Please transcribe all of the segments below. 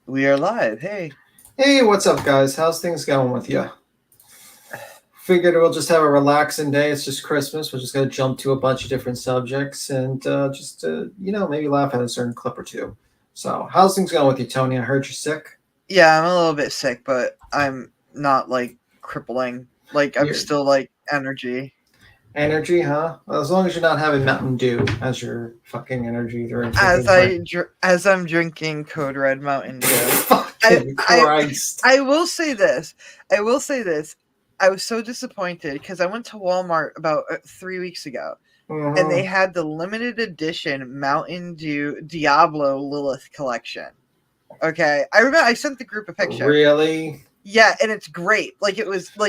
We are live. Hey. Hey, what's up, guys? How's things going with you? Figured we'll just have a relaxing day. It's just Christmas. We're just gonna jump to a bunch of different subjects and maybe laugh at a certain clip or two. So, how's things going with you, Tony? I heard you're sick. Yeah, I'm a little bit sick, but I'm not like crippling. Like I'm Your still like energy. energy, huh? Well, as long as you're not having Mountain Dew as your fucking energy during As freaking I as I'm drinking Code Red Mountain Dew. I fucking I Christ. I will say this. I will say this. I was so disappointed because I went to Walmart about 3 weeks ago, and they Mm-hmm. had the limited edition Mountain Dew Diablo Lilith collection. Okay, I remember I sent the group a picture. Really? Yeah, and it's great. Like purple.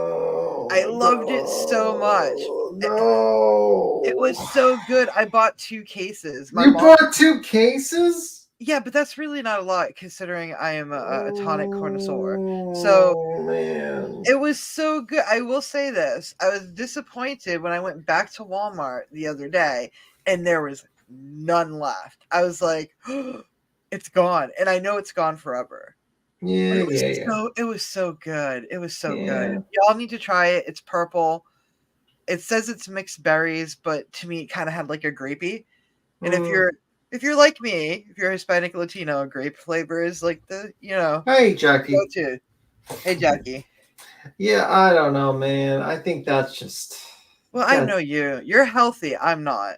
Oh, I loved it so much. It no. was so good. I bought 2 cases. My You mom. bought two cases? Yeah, but that's really not a lot considering I am a tonic connoisseur. So Oh, man. it was so good. I will say this. I was disappointed when I went back to Walmart the other day and there was none left. I was like, it's gone. And I know it's gone forever. But Yeah, yeah, yeah. it was so good. It was so good. Yeah. Y'all need to try it. It's purple. It says it's mixed berries, but to me it kind of had like a grapey. And Mm. if you're like me, if you're Hispanic Latino, grape flavor is like the Hey, go Jackie. to. Hey Jackie. Yeah, I don't know, man. I think that's just Well, I that know you. You're healthy. I'm not.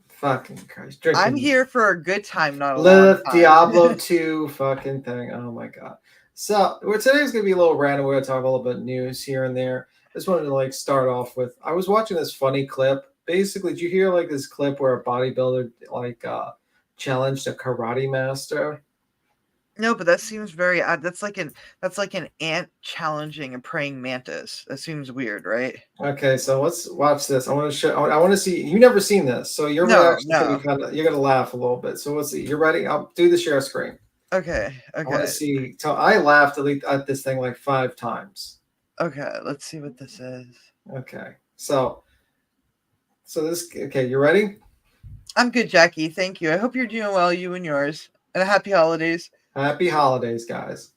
fucking Christ. I'm Drinking here for a good time, not a long Lilith time. Diablo 2 fucking thing. Oh my god. So today's gonna be a little random. We're gonna talk a little bit news here and there. I just wanted to start off with I was watching this funny clip. Basically, did you hear this clip where a bodybuilder challenged a karate master? No, but that seems very odd. That's like an ant challenging a praying mantis. That seems weird, right? Okay, so let's watch this. I want to show. I want to see. You never seen this, so your No, reaction is gonna be no. you're gonna laugh a little bit. So let's see. You're ready? I'll do the share screen. Okay, I want to okay, see. So I laughed at this thing like 5 times. okay. Let's see what this is. Okay, so this. Okay, you ready? I'm good, Jackie. Thank you. I hope you're doing well, you and yours. And happy holidays. Happy holidays, guys.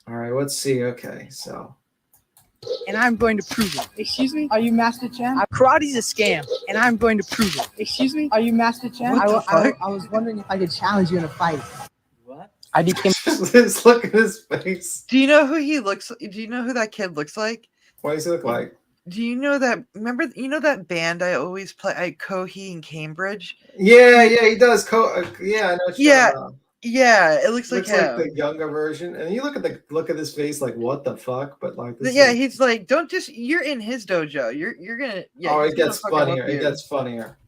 All right, let's see. Okay, so and I'm going to prove it. Excuse me? Are you Master Chan? Karate's a scam, and I'm going to prove it. Excuse me? Are you Master Chan? What the fuck? I was wondering if I could challenge you in a fight. What? I became. just look at his face. Do you know who he looks? Do you know who that kid looks like? What does he look like? Do you know that? Remember, you know that band I always play? I Cohee in Cambridge. Yeah, yeah, he does. Yeah, I know what you're Yeah, talking about. yeah. It looks like Looks like him. the younger version, and you look at his face, like what the fuck? But this Yeah, is he's like, don't just. You're in his dojo. You're gonna. Yeah, oh, he's it gonna gets fucking whip funnier. It you. gets funnier.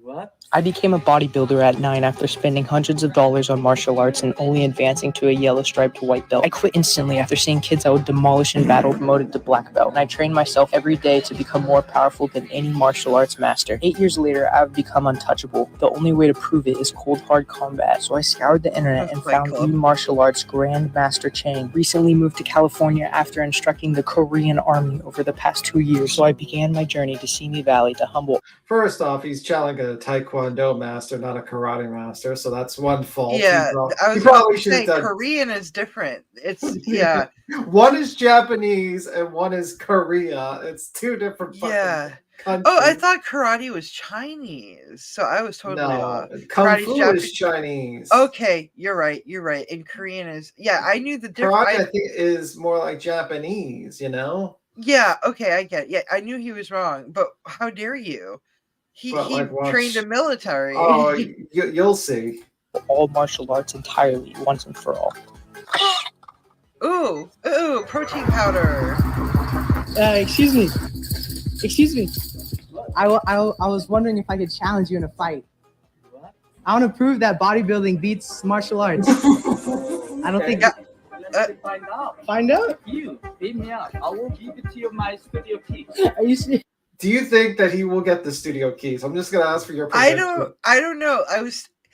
What? I became a bodybuilder at 9 after spending hundreds of dollars on martial arts and only advancing to a yellow striped white belt. I quit instantly after seeing kids I would demolish in battle promoted to black belt, and I trained myself every day to become more powerful than any martial arts master. 8 years later, I've become untouchable. The only way to prove it is cold hard combat, so I scoured the internet and found the martial arts Grandmaster Chang. Recently moved to California after instructing the Korean Army over the past 2 years, so I began my journey to Simi Valley to humble. First off, he's challenging a Taekwondo master, not a karate master, so that's one fault. Yeah, I He was about probably to should have say done. Korean is different. It's yeah, One is Japanese and one is Korea. It's two different fucking yeah. countries. Oh, I thought karate was Chinese, so I was totally No, off. Kung Karate's Fu Japanese. is Chinese. Okay, you're right. You're right. And Korean is I knew the difference. Karate, I think, is more like Japanese. Yeah, okay, I get it. Yeah, I knew he was wrong, but how dare you? But He trained watch. in military. Oh, you'll see. All martial arts entirely, once and for all. Ooh, protein powder. Excuse me. Excuse me. I was wondering if I could challenge you in a fight. What? I want to prove that bodybuilding beats martial arts. I don't think. Find out. Find out? You beat me up. I will give it to you my studio key. Are you serious? Do you think that he will get the studio keys? I'm just gonna ask for your prediction. I don't know.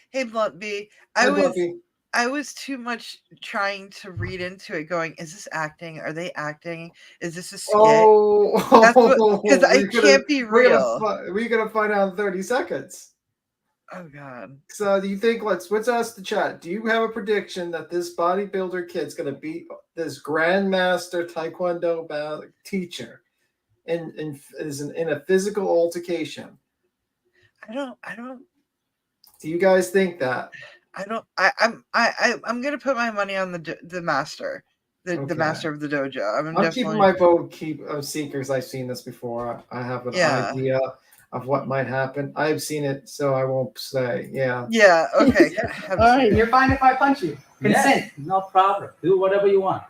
Hey Blunt B. Hey, Blumpy. I was too much trying to read into it, going, is this acting? Are they acting? Is this a skit? Because it can't be real. We're gonna find out in 30 seconds. Oh God. So do you think, let's ask the chat, do you have a prediction that this bodybuilder kid's going to beat this grandmaster taekwondo teacher in a physical altercation? I don't. Do you guys think that? I'm gonna put my money on the master, the Okay. master of the dojo. I'm I'm definitely keeping my vote of seekers. I've seen this before. I have an Yeah. idea of what might happen. I've seen it, so I won't say. Yeah. Yeah. Okay. All right, you're fine if I punch you. Consent. Yes, no problem. Do whatever you want.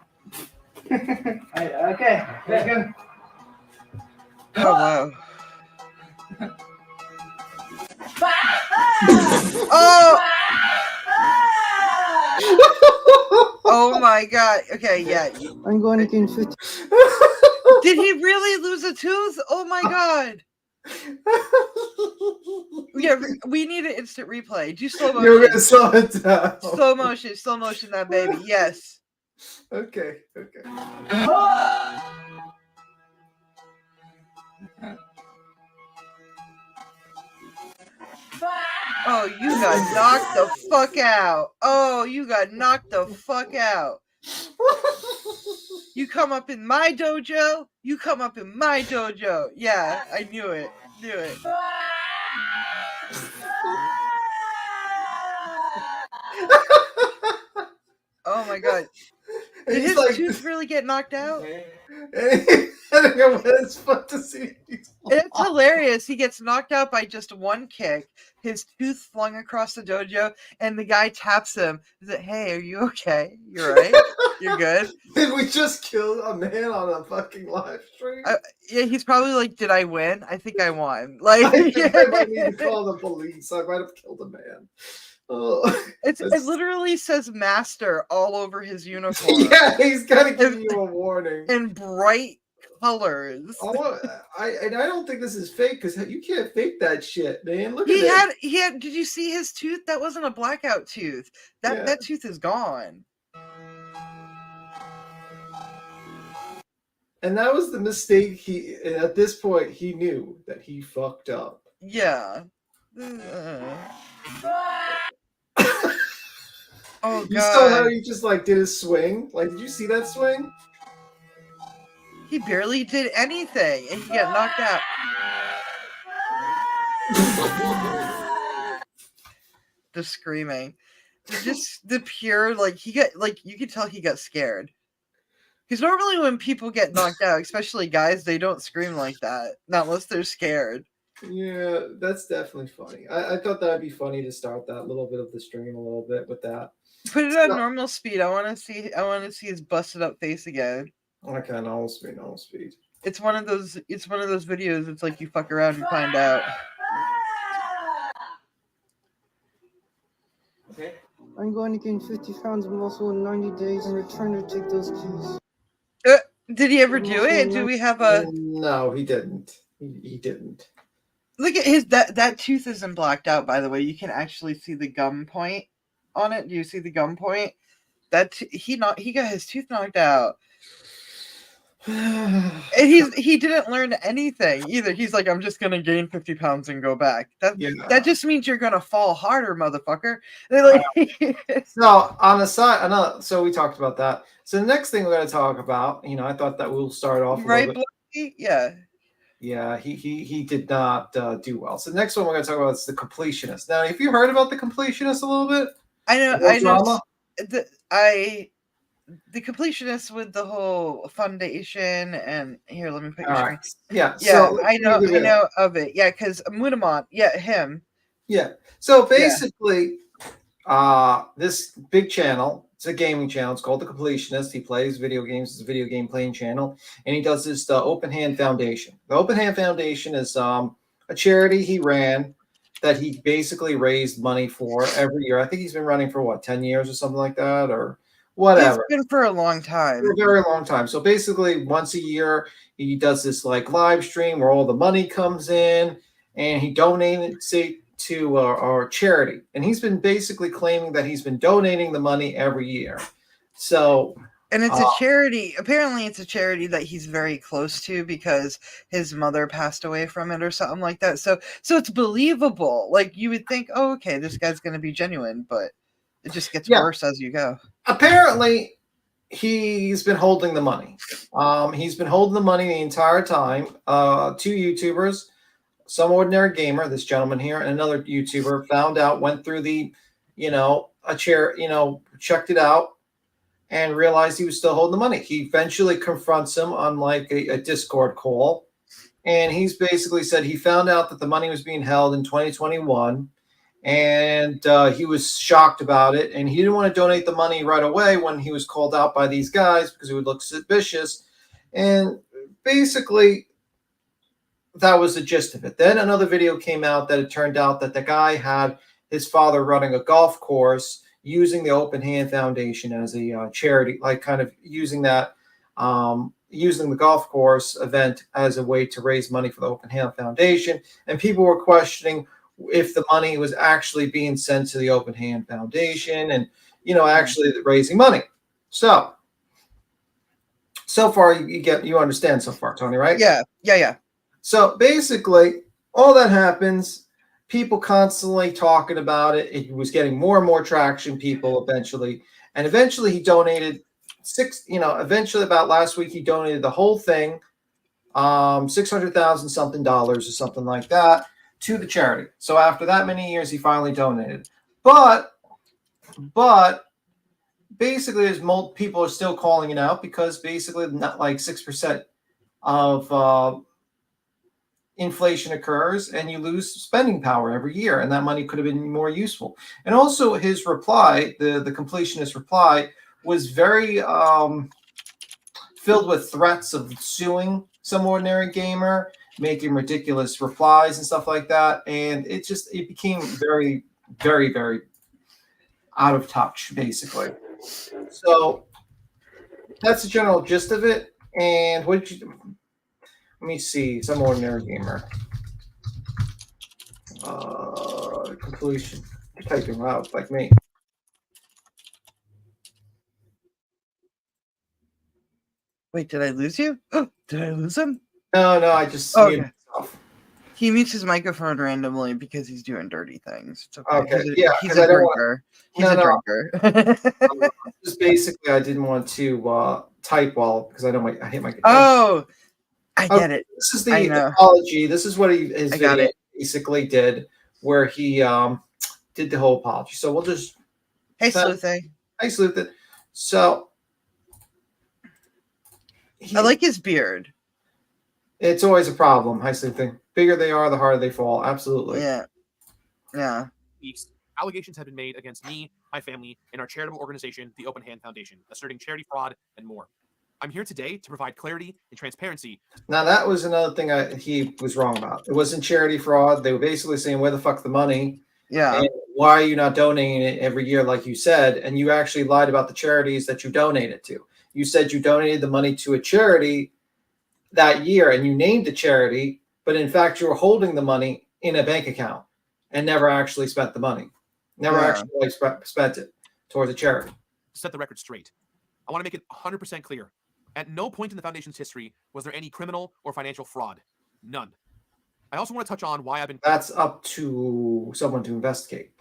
Okay. Let's go. Oh wow. Oh. Oh my God. Okay. Yeah. I'm going to gain 50. Did he really lose a tooth? Oh my God. Yeah. We need an instant replay. Do slow You're motion. gonna slow it down. Slow motion. Slow motion. That baby. Yes. Okay. Oh, you got knocked the fuck out. Oh, you got knocked the fuck out. You come up in my dojo. You come up in my dojo. Yeah, I knew it. Knew it. Oh my God. Did his tooth really get knocked out? It's fun to see. It's hilarious. He gets knocked out by just one kick. His tooth flung across the dojo, and the guy taps him. He's like, "Hey, are you okay? You're right. You're good." Did we just kill a man on a fucking live stream? Yeah, he's probably like, "Did I win? I think I won." Like, I think I might need to call the police. I might have killed a man. Oh, it literally says "master" all over his uniform. Yeah, he's got to give you a warning in bright colors. I don't think this is fake because you can't fake that shit, man. Look He at it. He had. Did you see his tooth? That wasn't a blackout tooth. That tooth is gone. And that was the mistake. At this point he knew that he fucked up. Yeah. Oh God! You saw how he just like did his swing. Like, did you see that swing? He barely did anything, and he got knocked out. The screaming, just the pure he got you could tell he got scared. Because normally when people get knocked out, especially guys, they don't scream like that, not unless they're scared. Yeah, that's definitely funny. I thought that'd be funny to start that little bit of the stream a little bit with that. Put it on normal speed. I want to see his busted up face again. Okay, normal speed. It's one of those videos. It's like you fuck around and find out. Okay. I'm going to gain 50 pounds of muscle in 90 days and return to take those keys. Did he ever do it? Do we have a? No, he didn't. He didn't. Look at his that tooth isn't blacked out. By the way, you can actually see the gum point on it. Do you see the gum point? He got his tooth knocked out. And he didn't learn anything either. He's like, I'm just gonna gain 50 pounds and go back. That just means you're gonna fall harder, motherfucker. So on the side, so we talked about that. So the next thing we're gonna talk about, I thought that we'll start off right, yeah. Yeah, he did not do well. So the next one we're gonna talk about is the completionist. Now, have you heard about the completionist a little bit? I know. The completionist with the whole foundation and here, let me put your screen. Yeah. Yeah, so I know of it. Yeah, because Munamon, him. Yeah. So basically, this big channel, it's a gaming channel. It's called The Completionist. He plays video games. It's a video game playing channel, and he does this Open Hand Foundation. The Open Hand Foundation is a charity he ran that he basically raised money for every year. I think he's been running for 10 years or something like that, or whatever. It's been for a long time. For a very long time. So basically, once a year, he does this live stream where all the money comes in, and he donates it to our charity. And he's been basically claiming that he's been donating the money every year. So And it's a charity. Apparently, it's a charity that he's very close to because his mother passed away from it or something like that. So it's believable. Like you would think, oh, okay, this guy's going to be genuine, but it just gets worse as you go. Apparently, he's been holding the money. He's been holding the money the entire time. 2 YouTubers, Some Ordinary Gamer, this gentleman here, and another YouTuber found out, went through the, checked it out, and realized he was still holding the money. He eventually confronts him on like a Discord call. And he's basically said he found out that the money was being held in 2021. And he was shocked about it. And he didn't want to donate the money right away when he was called out by these guys because it would look suspicious. And basically, that was the gist of it. Then another video came out that it turned out that the guy had his father running a golf course using the Open Hand Foundation as a charity, like kind of using that, using the golf course event as a way to raise money for the Open Hand Foundation. And people were questioning if the money was actually being sent to the Open Hand Foundation and, actually raising money. So far you understand so far, Tony, right? Yeah. So basically, all that happens, people constantly talking about it. It was getting more and more traction, people eventually he donated eventually about last week, he donated the whole thing, $600,000 something dollars or something like that to the charity. So after that many years, he finally donated. But basically, people are still calling it out because basically not like 6% of inflation occurs and you lose spending power every year, and that money could have been more useful. And also his reply, the completionist reply, was very filled with threats of suing Some Ordinary Gamer, making ridiculous replies and stuff like that, and it became very, very, very out of touch, basically. So that's the general gist of it. And what did you let me see. Some Ordinary Gamer. Completion. You're typing loud like me. Wait, did I lose you? Did I lose him? No, I just muted myself. He mutes his microphone randomly because he's doing dirty things. It's okay. Okay. He's a drinker. He's a drinker. Just basically, I didn't want to type because I know I hit my. Oh, I get it. This is the apology. This is what his video basically did, where he did the whole apology. So we'll just. Hey, Sleuthy. Hey, Sleuthy. So. I like his beard. It's always a problem. Hi, Sleuthy. Bigger they are, the harder they fall. Absolutely. Yeah. Allegations have been made against me, my family, and our charitable organization, the Open Hand Foundation, asserting charity fraud and more. I'm here today to provide clarity and transparency. Now, that was another thing he was wrong about. It wasn't charity fraud. They were basically saying, where the fuck's the money? Yeah. And why are you not donating it every year like you said? And you actually lied about the charities that you donated to. You said you donated the money to a charity that year, and you named the charity, but in fact, you were holding the money in a bank account and never actually spent the money. Never actually spent it towards a charity. To set the record straight, I want to make it 100% clear. At no point in the Foundation's history was there any criminal or financial fraud. None. I also want to touch on why I've been... That's up to someone to investigate.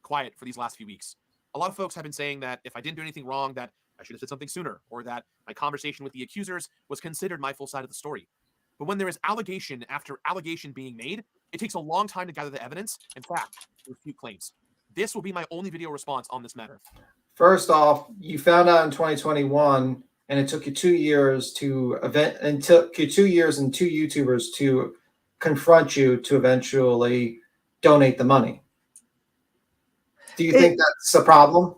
...quiet for these last few weeks. A lot of folks have been saying that if I didn't do anything wrong, that I should have said something sooner, or that my conversation with the accusers was considered my full side of the story. But when there is allegation after allegation being made, it takes a long time to gather the evidence and fact to refute claims. This will be my only video response on this matter. First off, you found out in 2021, and it took you 2 years and 2 YouTubers to confront you to eventually donate the money. Do you think that's a problem?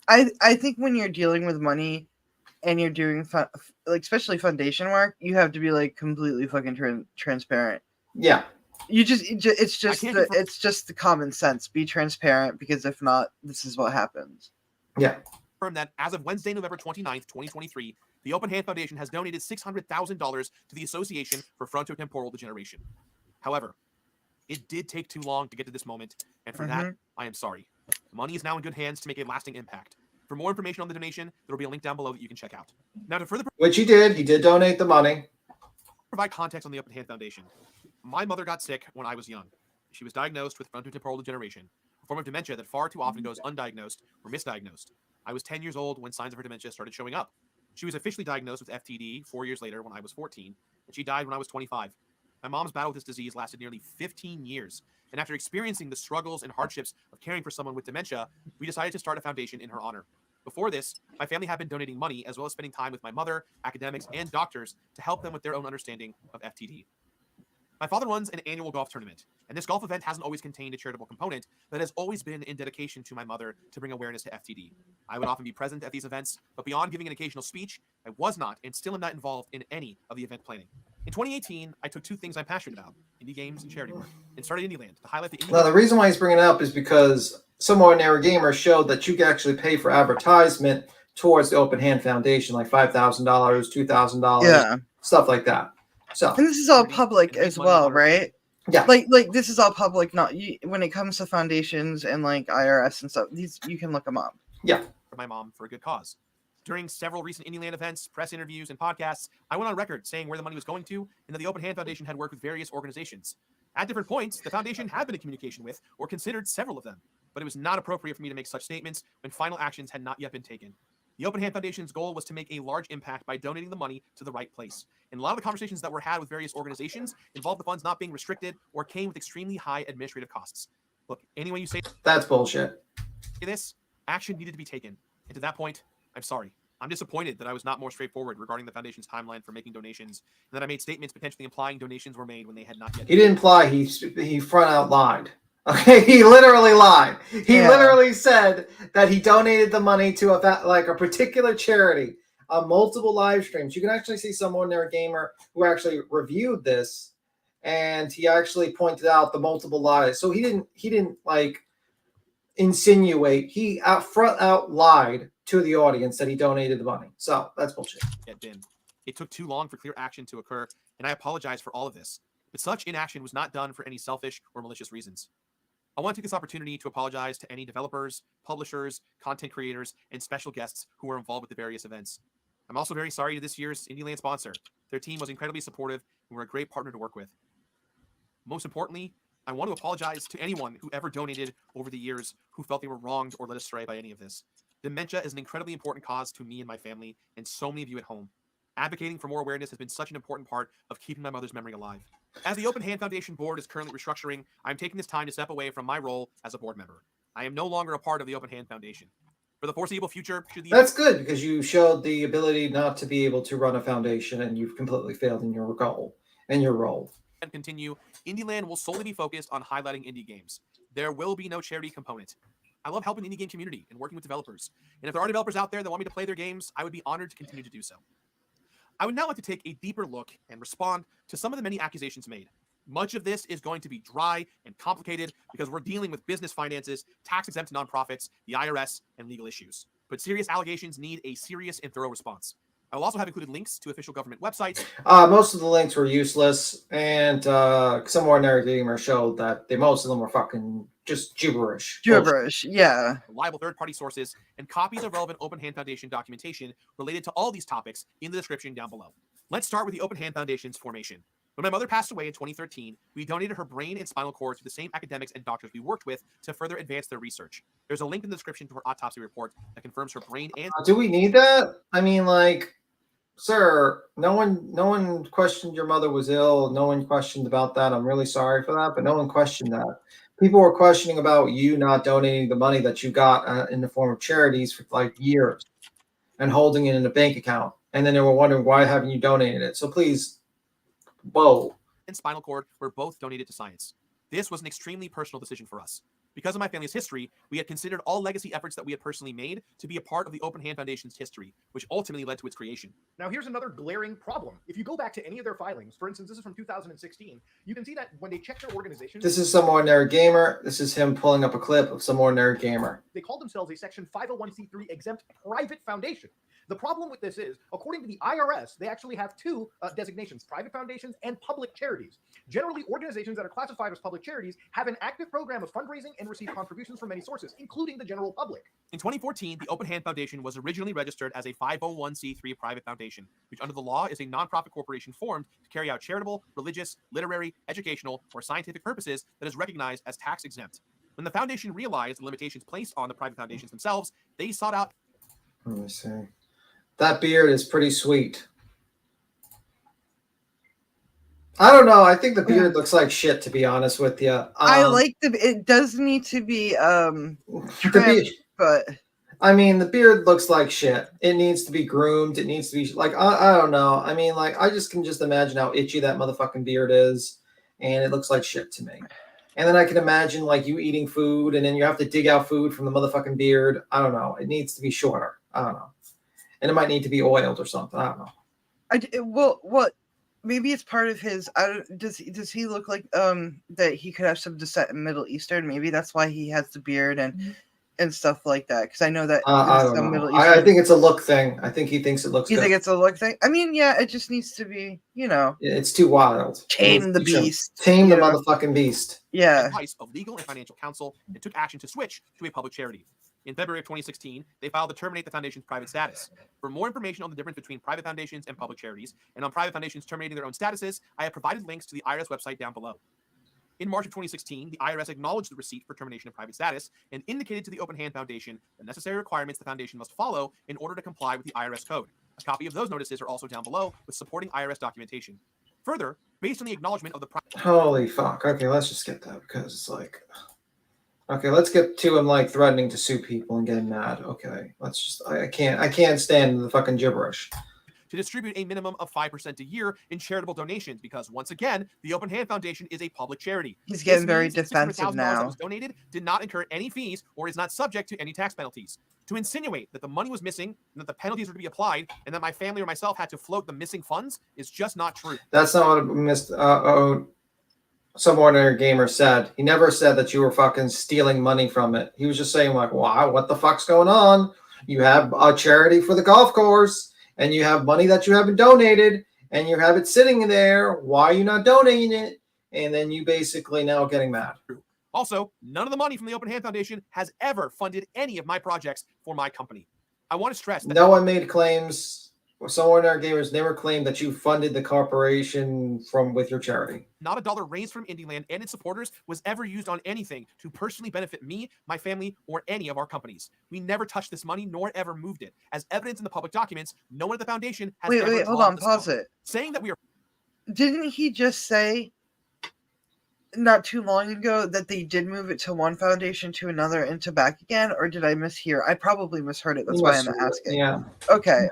I think when you're dealing with money and you're doing especially foundation work, you have to be like completely fucking transparent. Yeah. It's just the common sense. Be transparent, because if not, this is what happens. Yeah. Confirm that as of Wednesday, November 29th, 2023, the Open Hand Foundation has donated $600,000 to the Association for Frontotemporal Degeneration. However, it did take too long to get to this moment, and for that, I am sorry. The money is now in good hands to make a lasting impact. For more information on the donation, there will be a link down below that you can check out. Now, to further Which he did. He did donate the money. provide context on the Open Hand Foundation, my mother got sick when I was young. She was diagnosed with frontotemporal degeneration, a form of dementia that far too often goes undiagnosed or misdiagnosed. I was 10 years old when signs of her dementia started showing up. She was officially diagnosed with FTD 4 years later when I was 14, and she died when I was 25. My mom's battle with this disease lasted nearly 15 years, and after experiencing the struggles and hardships of caring for someone with dementia, we decided to start a foundation in her honor. Before this, my family had been donating money as well as spending time with my mother, academics, and doctors to help them with their own understanding of FTD. My father runs an annual golf tournament, and this golf event hasn't always contained a charitable component, but has always been in dedication to my mother to bring awareness to FTD. I would often be present at these events, but beyond giving an occasional speech, I was not and still am not involved in any of the event planning. In 2018, I took two things I'm passionate about, indie games and charity work, and started IndieLand to highlight the indie. Now, the reason why he's bringing it up is because Some Ordinary Gamer showed that you can actually pay for advertisement towards the Open Hand Foundation, like $5,000, $2,000, stuff like that. So, and this is all public as well, right? Yeah. Like this is all public. Not when it comes to foundations and like IRS and stuff. These you can look them up. Yeah. For my mom for a good cause. During several recent IndieLand events, press interviews, and podcasts, I went on record saying where the money was going to and that the Open Hand Foundation had worked with various organizations. At different points, the foundation had been in communication with or considered several of them, but it was not appropriate for me to make such statements when final actions had not yet been taken. The Open Hand Foundation's goal was to make a large impact by donating the money to the right place. And a lot of the conversations that were had with various organizations involved the funds not being restricted or came with extremely high administrative costs. Look, any way you say That's bullshit. this, action needed to be taken. And to that point, I'm sorry. I'm disappointed that I was not more straightforward regarding the foundation's timeline for making donations, and that I made statements potentially implying donations were made when they had not yet. He didn't imply. He front out lied. Okay, he literally lied. He literally said that he donated the money to a particular charity on multiple live streams. You can actually see Some Ordinary Gamer who actually reviewed this, and he actually pointed out the multiple lies. So he didn't like insinuate. He front out lied to the audience that he donated the money. So that's bullshit. It took too long for clear action to occur, and I apologize for all of this. But such inaction was not done for any selfish or malicious reasons. I want to take this opportunity to apologize to any developers, publishers, content creators, and special guests who were involved with the various events. I'm also very sorry to this year's IndieLand sponsor. Their team was incredibly supportive and were a great partner to work with. Most importantly, I want to apologize to anyone who ever donated over the years who felt they were wronged or led astray by any of this. Dementia is an incredibly important cause to me and my family, and so many of you at home. Advocating for more awareness has been such an important part of keeping my mother's memory alive. As the Open Hand Foundation board is currently restructuring, I'm taking this time to step away from my role as a board member. I am no longer a part of the Open Hand Foundation. For the foreseeable future, that's good because you showed the ability not to be able to run a foundation, and you've completely failed in your goal and your role. And continue, IndieLand will solely be focused on highlighting indie games. There will be no charity component. I love helping the indie game community and working with developers. And if there are developers out there that want me to play their games, I would be honored to continue to do so. I would now like to take a deeper look and respond to some of the many accusations made. Much of this is going to be dry and complicated because we're dealing with business finances, tax-exempt nonprofits, the IRS, and legal issues. But serious allegations need a serious and thorough response. I will also have included links to official government websites. Most of the links were useless, and Some Ordinary Gamer showed that most of them were fucking just gibberish. Yeah. Reliable third-party sources and copies of relevant Open Hand Foundation documentation related to all these topics in the description down below. Let's start with the Open Hand Foundation's formation. When my mother passed away in 2013, we donated her brain and spinal cord to the same academics and doctors we worked with to further advance their research. There's a link in the description to her autopsy report that confirms her brain and... Do we need that? I mean, like... Sir, no one questioned your mother was ill. No one questioned about that. I'm really sorry for that, but no one questioned that. People were questioning about you not donating the money that you got in the form of charities for like years and holding it in a bank account. And then they were wondering, why haven't you donated it? So please, whoa. And spinal cord were both donated to science. This was an extremely personal decision for us. Because of my family's history, we had considered all legacy efforts that we had personally made to be a part of the Open Hand Foundation's history, which ultimately led to its creation. Now, here's another glaring problem. If you go back to any of their filings, for instance, this is from 2016, you can see that when they check their organization... This is Some Ordinary Gamer. This is him pulling up a clip of Some Ordinary Gamer. They call themselves a Section 501c3 exempt private foundation. The problem with this is, according to the IRS, they actually have two designations, private foundations and public charities. Generally, organizations that are classified as public charities have an active program of fundraising and receive contributions from many sources, including the general public. In 2014, the Open Hand Foundation was originally registered as a 501c3 private foundation, which under the law is a nonprofit corporation formed to carry out charitable, religious, literary, educational, or scientific purposes that is recognized as tax exempt. When the foundation realized the limitations placed on the private foundations themselves, they sought out. Let me see. That beard is pretty sweet. I don't know. I think the beard looks like shit, to be honest with you. I like it does need to be trimmed, but I mean, the beard looks like shit. It needs to be groomed. It needs to be like I don't know. I mean, like I just can just imagine how itchy that motherfucking beard is, and it looks like shit to me. And then I can imagine like you eating food, and then you have to dig out food from the motherfucking beard. I don't know. It needs to be shorter. I don't know, and it might need to be oiled or something. I don't know. Well, what? Maybe it's part of his. Does he look like that he could have some descent in Middle Eastern? Maybe that's why he has the beard and stuff like that. Because I know that I don't know. Middle I Eastern. think it's a look thing. I think he thinks it looks. You good. think it's a look thing? I mean, yeah, it just needs to be. It's too wild. Tame the beast. Tame the motherfucking beast. Yeah. Advice of legal and financial counsel and took action to switch to a public charity. In February of 2016, they filed to terminate the foundation's private status. For more information on the difference between private foundations and public charities, and on private foundations terminating their own statuses, I have provided links to the IRS website down below. In March of 2016, the IRS acknowledged the receipt for termination of private status and indicated to the Open Hand Foundation the necessary requirements the foundation must follow in order to comply with the IRS code. A copy of those notices are also down below with supporting IRS documentation. Further, based on the acknowledgement of the holy fuck. Okay, let's just get that because it's like, okay, let's get to him like threatening to sue people and getting mad. Okay, let's just. I can't stand the fucking gibberish. To distribute a minimum of 5% a year in charitable donations, because once again, the Open Hand Foundation is a public charity. He's getting very defensive now. That was donated did not incur any fees or is not subject to any tax penalties. To insinuate that the money was missing and that the penalties were to be applied and that my family or myself had to float the missing funds is just not true. That's not what some ordinary gamer said. He never said that you were fucking stealing money from it. He was just saying like, wow, what the fuck's going on? You have a charity for the golf course. And you have money that you haven't donated, and you have it sitting there. Why are you not donating it? And then you basically now getting mad. Also, none of the money from the Open Hand Foundation has ever funded any of my projects for my company. I want to stress that no one made claims. Some ordinary gamers never claimed that you funded the corporation with your charity. Not a dollar raised from Indieland and its supporters was ever used on anything to personally benefit me, my family, or any of our companies. We never touched this money nor ever moved it. As evidence in the public documents, no one at the foundation has ever Wait, hold on, pause it. Saying that we are. Didn't he just say not too long ago that they did move it to one foundation to another and to back again, or did I mishear? I probably misheard it. That's why I'm asking. Yeah. Okay.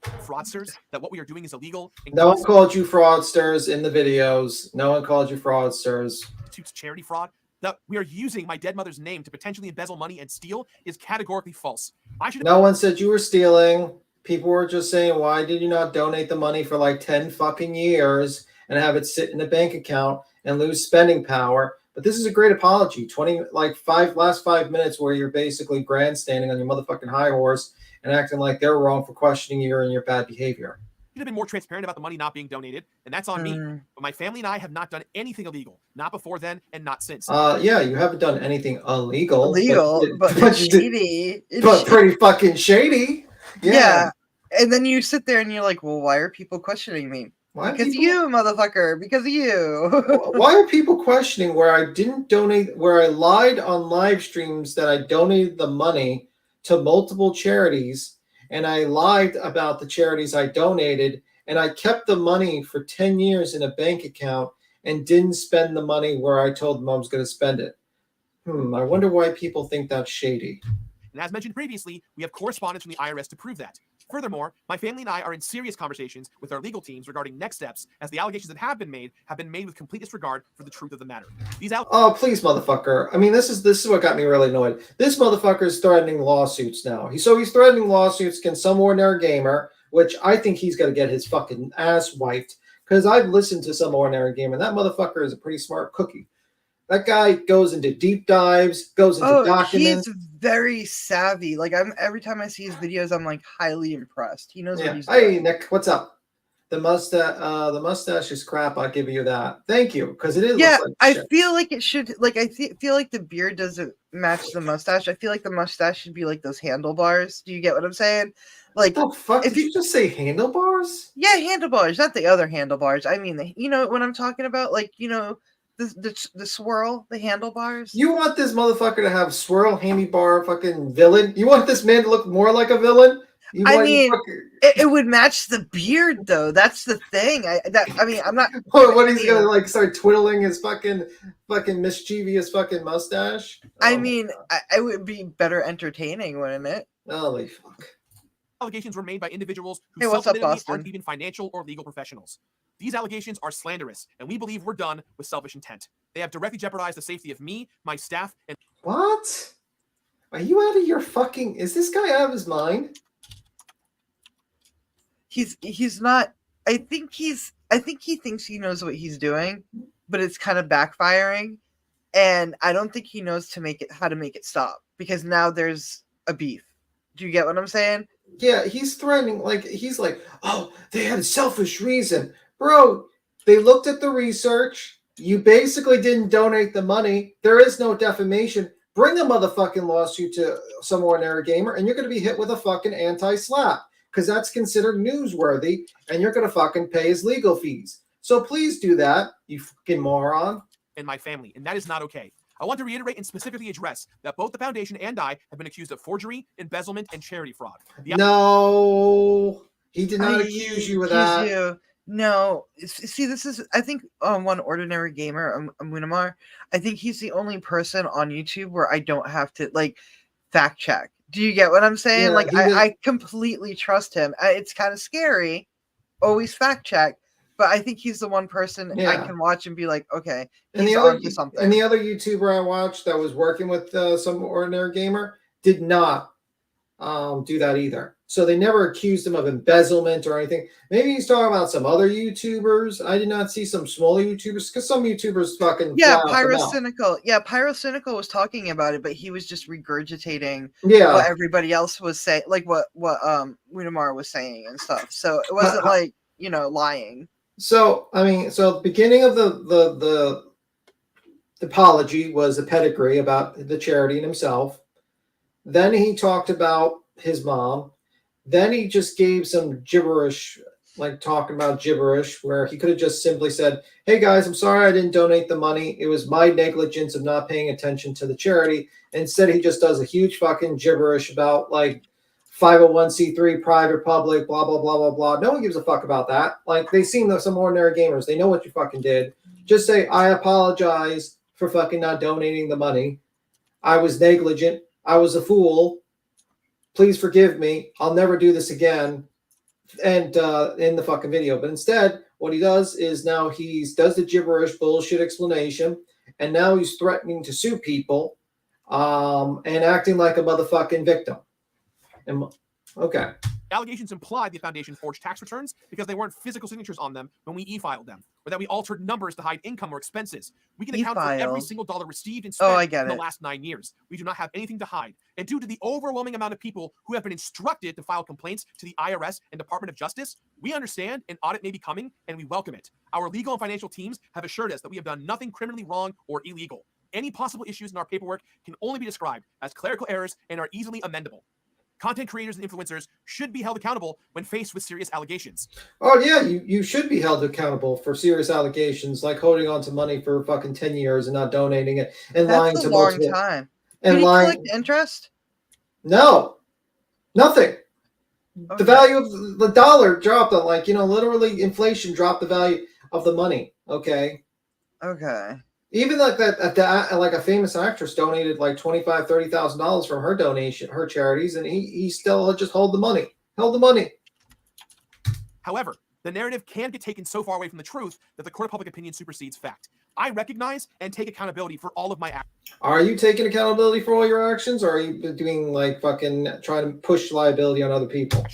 Fraudsters, that what we are doing is illegal. No one called you fraudsters in the videos. No one called you fraudsters. Charity fraud. That we are using my dead mother's name to potentially embezzle money and steal is categorically false. No one said you were stealing. People were just saying, why did you not donate the money for like 10 fucking years and have it sit in a bank account and lose spending power? But this is a great apology. Last 5 minutes where you're basically grandstanding on your motherfucking high horse and acting like they're wrong for questioning you and your bad behavior. Should have been more transparent about the money not being donated, and that's on me. But my family and I have not done anything illegal, not before then and not since. Yeah, you haven't done anything illegal. But shady. But pretty fucking shady. Yeah. And then you sit there and you're like, well, why are people questioning me? Because you, motherfucker. Because of you. Why are people questioning where I didn't donate, where I lied on live streams that I donated the money to multiple charities, and I lied about the charities I donated, and I kept the money for 10 years in a bank account and didn't spend the money where I told them I was going to spend it? I wonder why people think that's shady. And as mentioned previously, we have correspondence from the IRS to prove that. Furthermore, my family and I are in serious conversations with our legal teams regarding next steps, as the allegations that have been made with complete disregard for the truth of the matter. Oh, please, motherfucker. I mean, this is what got me really annoyed. This motherfucker is threatening lawsuits now. He's threatening lawsuits against some ordinary gamer, which I think he's going to get his fucking ass wiped, because I've listened to some ordinary gamer, and that motherfucker is a pretty smart cookie. That guy goes into deep dives, goes into documents. He's very savvy. Like every time I see his videos, I'm like highly impressed. He knows what he's doing. doing. Hey, Nick, what's up? The mustache is crap. I'll give you that. Thank you, because it Yeah, looks like I shit. feel like it should. Like feel like the beard doesn't match the mustache. I feel like the mustache should be like those handlebars. Do you get what I'm saying? Like What the fuck? if Did you just say handlebars? yeah, handlebars, not the other handlebars. I mean, you know what I'm talking about? Like the swirl, the handlebars. You want this motherfucker to have swirl handlebar fucking villain? You want this man to look more like a villain? You I want mean, fucking... it would match the beard though. That's the thing. I mean, I'm not. What he's I gonna mean, like start twiddling his fucking mischievous fucking mustache? I Oh my mean, God. it would be better entertaining, wouldn't it? Holy fuck. Allegations were made by individuals who Hey, what's up, self-admittedly Boston? aren't even financial or legal professionals. These allegations are slanderous, and we believe were done with selfish intent. They have directly jeopardized the safety of me, my staff, and What? Are you out of your fucking... Is this guy out of his mind? He's not. I think he thinks he knows what he's doing, but it's kind of backfiring, and I don't think he knows how to make it stop because now there's a beef. Do you get what I'm saying? Yeah, he's threatening, like, he's like, oh, they had a selfish reason. Bro, they looked at the research. You basically didn't donate the money. There is no defamation. Bring a motherfucking lawsuit to some ordinary gamer, and you're going to be hit with a fucking anti-slap because that's considered newsworthy, and you're going to fucking pay his legal fees. So please do that, you fucking moron. and my family, and that is not okay. I want to reiterate and specifically address that both the foundation and I have been accused of forgery, embezzlement, and charity fraud. No, he did not accuse you of that. You. No, see, this is. I think one ordinary gamer, Munamar. I think he's the only person on YouTube where I don't have to like fact check. Do you get what I'm saying? Yeah, like I completely trust him. It's kind of scary. Always fact check. But I think he's the one person I can watch and be like, okay, he's onto something. And the other YouTuber I watched that was working with some ordinary gamer did not do that either. So they never accused him of embezzlement or anything. Maybe he's talking about some other YouTubers. I did not see some smaller YouTubers because some YouTubers fucking Pyrocynical. Yeah, Pyrocynical was talking about it, but he was just regurgitating what everybody else was saying, like what Winamar was saying and stuff. So it wasn't like lying. So I mean, so the beginning of the apology was a pedigree about the charity and himself. Then he talked about his mom. Then he just gave some gibberish, like talking about gibberish, where he could have just simply said, hey guys, I'm sorry I didn't donate the money. It was my negligence of not paying attention to the charity. Instead, he just does a huge fucking gibberish about like 501c3, private, public, blah, blah, blah, blah, blah. No one gives a fuck about that. Like, they seem like some ordinary gamers. They know what you fucking did. Just say, I apologize for fucking not donating the money. I was negligent. I was a fool. Please forgive me. I'll never do this again. And in the fucking video. But instead, what he does is now he does the gibberish bullshit explanation. And now he's threatening to sue people and acting like a motherfucking victim. Okay. Allegations implied the foundation forged tax returns because they weren't physical signatures on them when we e-filed them, or that we altered numbers to hide income or expenses. We can account for every single dollar received and spent in the last 9 years. We do not have anything to hide. And due to the overwhelming amount of people who have been instructed to file complaints to the IRS and Department of Justice, we understand an audit may be coming and we welcome it. Our legal and financial teams have assured us that we have done nothing criminally wrong or illegal. Any possible issues in our paperwork can only be described as clerical errors and are easily amendable. Content creators and influencers should be held accountable when faced with serious allegations. Oh, yeah, you should be held accountable for serious allegations, like holding on to money for fucking 10 years and not donating it and lying to multiple. That's a long time. And Did he lying. collect interest? No, nothing. Okay. The value of the dollar dropped on, like, literally inflation dropped the value of the money. Okay. Okay. Even like that, like a famous actress donated like $25,000, $30,000 from her donation, her charities, and he still just held the money. However, the narrative can get taken so far away from the truth that the court of public opinion supersedes fact. I recognize and take accountability for all of my actions. Are you taking accountability for all your actions, or are you doing like fucking trying to push liability on other people?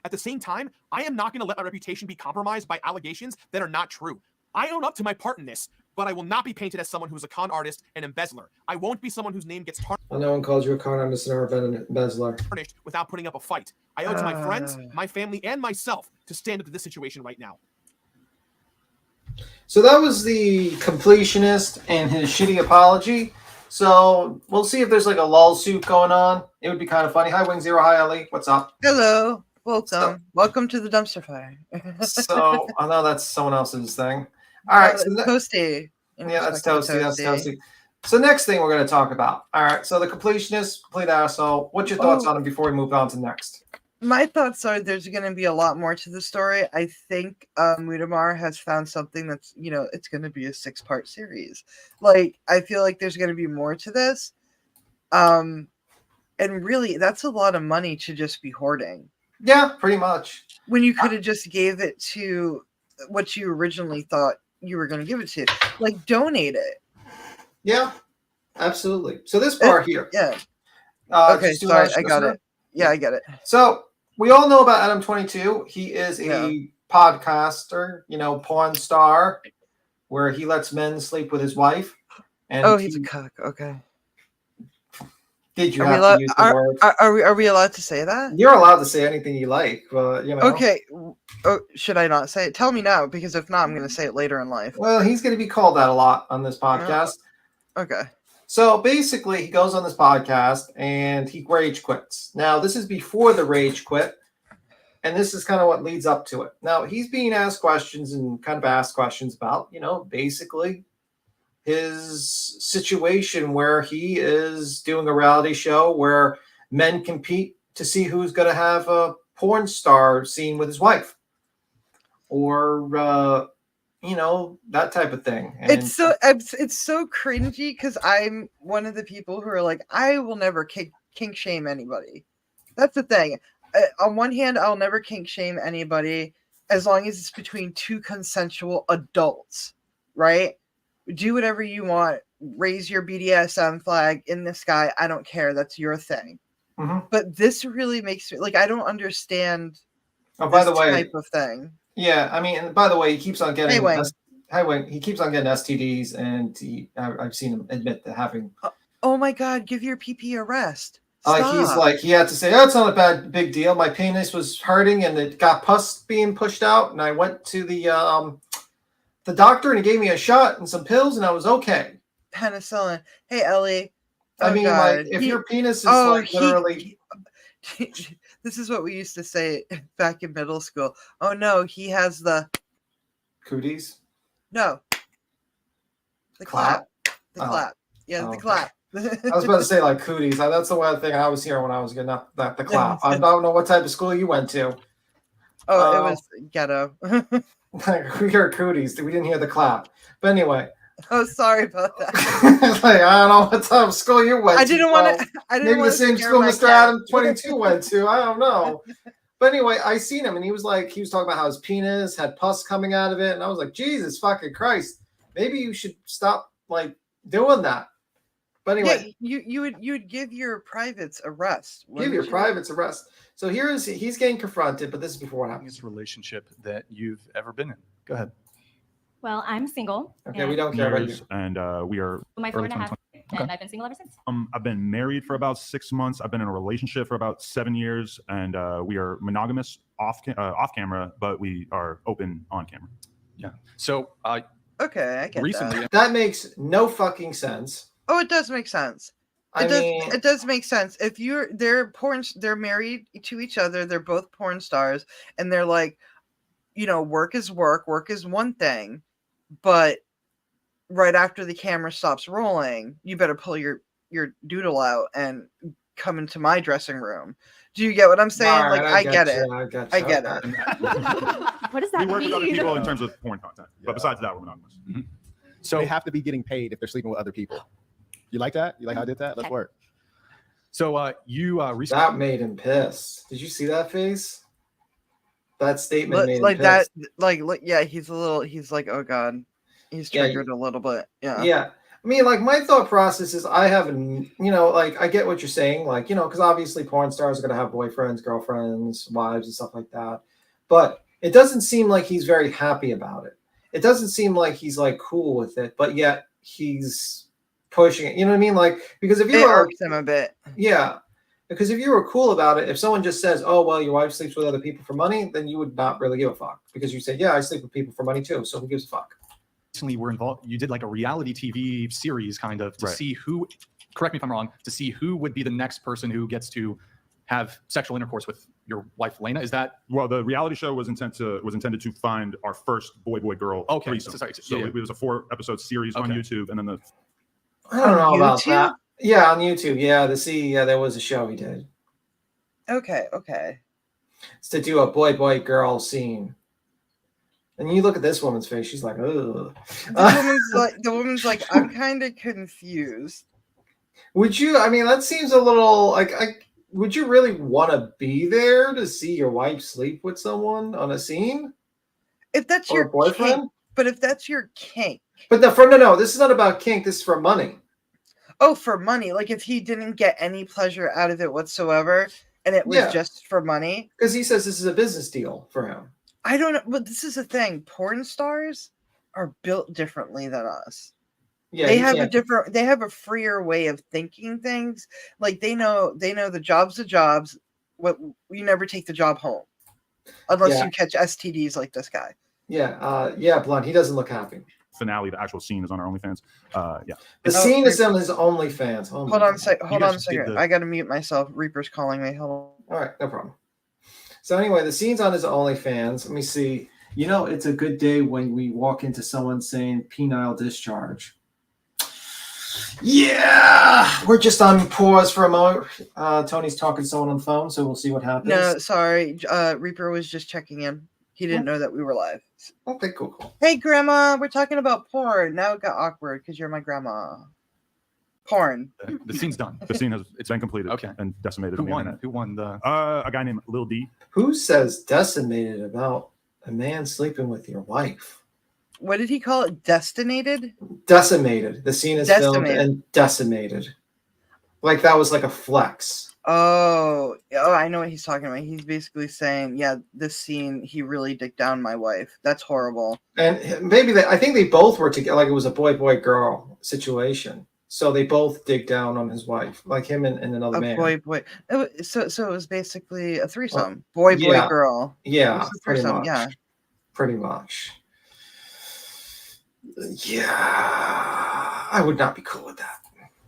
At the same time, I am not going to let my reputation be compromised by allegations that are not true. I own up to my part in this, but I will not be painted as someone who's a con artist and embezzler. I won't be someone whose name gets Well, no one calls you a con artist or an embezzler. tarnished without putting up a fight. I owe it to my friends, my family, and myself to stand up to this situation right now. So that was the completionist and his shitty apology. So we'll see if there's like a lull suit going on. It would be kind of funny. Hi, Wing Zero. Hi, Ellie. What's up? Hello. Welcome to the dumpster fire. So I know that's someone else's thing. All right. So Toasty. Yeah, that's Toasty. That's Toasty. So next thing we're going to talk about. All right. So the completionist, complete asshole. What's your thoughts on him before we move on to next? My thoughts are there's going to be a lot more to the story. I think Mudamar has found something that's, it's going to be a 6-part series. Like, I feel like there's going to be more to this. And really, that's a lot of money to just be hoarding. Yeah, pretty much. When you could have just gave it to what you originally thought you were going to give it to. Like, donate it. Yeah, absolutely. So this part here. Yeah. Okay, sorry, I got it. Yeah, I get it. So we all know about Adam 22. He is a podcaster, porn star, where he lets men sleep with his wife. And he's a cuck. Okay. Did you have to use the word? Are we allowed to say that? You're allowed to say anything you like, but Okay. Oh, should I not say it? Tell me now, because if not, I'm going to say it later in life. Well, he's going to be called that a lot on this podcast. Okay. So basically, he goes on this podcast and he rage quits. Now, this is before the rage quit, and this is kind of what leads up to it. Now, he's being asked questions and kind of asked questions about, basically his situation where he is doing a reality show where men compete to see who's going to have a porn star scene with his wife, or that type of thing. And it's so cringy because I'm one of the people who are like, I will never kink shame anybody. That's the thing. On one hand, I'll never kink shame anybody as long as it's between two consensual adults, right? Do whatever you want. Raise your BDSM flag in the sky. I don't care. That's your thing. Mm-hmm. But this really makes me like, I don't understand by the way, type of thing. Yeah, I mean, and by the way, he keeps on getting. Hey, Wayne. He keeps on getting STDs, and I've seen him admit to having. Oh my God! Give your PP a rest. He had to say, "Oh, it's not a big deal. My penis was hurting, and it got pus being pushed out, and I went to the doctor, and he gave me a shot and some pills, and I was okay." Penicillin. Hey, Ellie. I mean, like, if your penis is literally. This is what we used to say back in middle school. Oh no, he has the cooties. No, the clap. The clap. Yeah, the clap. I was about to say like cooties. That's the one thing I was hearing when I was getting up the clap. I don't know what type of school you went to. Oh, it was ghetto. We heard cooties. We didn't hear the clap. But anyway. Oh, sorry about that. Like, I don't know what type of school you went to. I didn't want to. Maybe the same school Mr. Adam 22 went to. I don't know. But anyway, I seen him, and he was talking about how his penis had pus coming out of it, and I was like, Jesus fucking Christ, maybe you should stop doing that. But anyway, you would give your privates a rest. Give your privates a rest. So he's getting confronted, but this is before what happens. Relationship that you've ever been in. Go ahead. Well, I'm single. Okay, we don't care about you. And we are my 4.5, and I've been single ever since. I've been married for about 6 months. I've been in a relationship for about 7 years, and we are monogamous off camera, but we are open on camera. Yeah. So okay, I get recently that makes no fucking sense. Oh, it does make sense. It does make sense. If they're married to each other, they're both porn stars, and they're like, work is work. Work is one thing, but right after the camera stops rolling, you better pull your doodle out and come into my dressing room. Do you get what I'm saying? Right, I get it. I get it. What does that mean? We work with other people in mean? terms of porn content, but besides that, we're monogamous. Mm-hmm. So they have to be getting paid if they're sleeping with other people. You like that? You like how I did that? Let's work. So you recently that made him pissed. Did you see that face? That statement made him like pissed. that. Yeah, he's like, oh God, he's triggered a little bit. Yeah. Yeah. I mean, my thought process is I haven't, I get what you're saying, because obviously porn stars are going to have boyfriends, girlfriends, wives, and stuff like that. But it doesn't seem like he's very happy about it. it doesn't seem like he's like cool with it, but yet he's pushing it. You know what I mean? Like, because if It you were, irks him a bit. yeah, because if you were cool about it, if someone just says, "Oh, well, your wife sleeps with other people for money," then you would not really give a fuck, because you say, "Yeah, I sleep with people for money too, so who gives a fuck?" Recently, were involved. You did like a reality TV series, kind of, to Right. see who. Correct me if I'm wrong. To see who would be the next person who gets to have sexual intercourse with your wife, Lena. Is that Well, the reality show was intended to find our first boy girl. okay? threesome. So, sorry, So yeah, it was a 4-episode series on Okay. YouTube, and then the I don't On know about YouTube? that. Yeah, on YouTube. Yeah, there was a show he did. Okay. It's to do a boy girl scene. And you look at this woman's face, she's like, ugh. The woman's like, I'm kind of confused. Would you? I mean, that seems a little like. Would you really want to be there to see your wife sleep with someone on a scene? If that's Or your a boyfriend? kink, but if that's your kink, But no. This is not about kink. This is for money. oh, for money. Like if he didn't get any pleasure out of it whatsoever, and it was Yeah. just for money. Because he says this is a business deal for him. I don't know, but this is the thing. Porn stars are built differently than us. Yeah, they you have can't- they have a freer way of thinking things. Like they know the job's the jobs. What you never take the job home unless Yeah. you catch STDs like this guy. Yeah, Blunt. He doesn't look happy. finale, the actual scene is on our OnlyFans. Yeah. The Oh, scene is on his OnlyFans. Oh my Hold on a God. sec. Hold guys on a just did second. the- I gotta mute myself. Reaper's calling me. Hold on. All right, no problem. So anyway, the scene's on his OnlyFans. Let me see. You know, it's a good day when we walk into someone saying penile discharge. Yeah, we're just on pause for a moment. Tony's talking to someone on the phone, so we'll see what happens. No, sorry. Reaper was just checking in. He didn't know that we were live. Okay, cool. Hey, Grandma, we're talking about porn. Now it got awkward because you're my grandma. Porn. The scene's done. The scene it's been completed. Okay. And decimated Who on the won? internet. Who won the? A guy named Lil D. Who says decimated about a man sleeping with your wife? What did he call it? Destinated? Decimated. The scene is filmed Decimated. and decimated. Like that was like a flex. Oh, I know what he's talking about. He's basically saying, yeah, this scene, he really dicked down my wife. That's horrible. And maybe I think they both were together, like it was a boy girl situation. So they both dig down on his wife, like him and another man. Boy. So it was basically a threesome. Boy, yeah. girl. It Yeah, was a pretty threesome, much. yeah. Pretty much. Yeah, I would not be cool with that.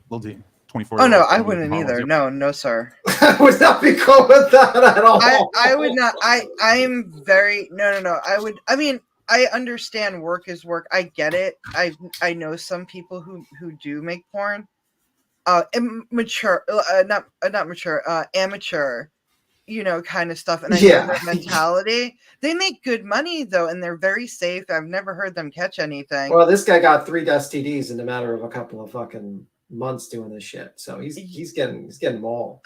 Lil D. 24. Oh no, I wouldn't either. No, sir. I would not be cool with that at all. I would not. I'm very no. I mean, I understand work is work. I get it. I know some people who do make porn. Mature, not mature, amateur, kind of stuff. And I know their mentality. They make good money though, and they're very safe. I've never heard them catch anything. Well, this guy got 3 STDs in a matter of a couple of fucking months doing this shit. So he's getting mauled.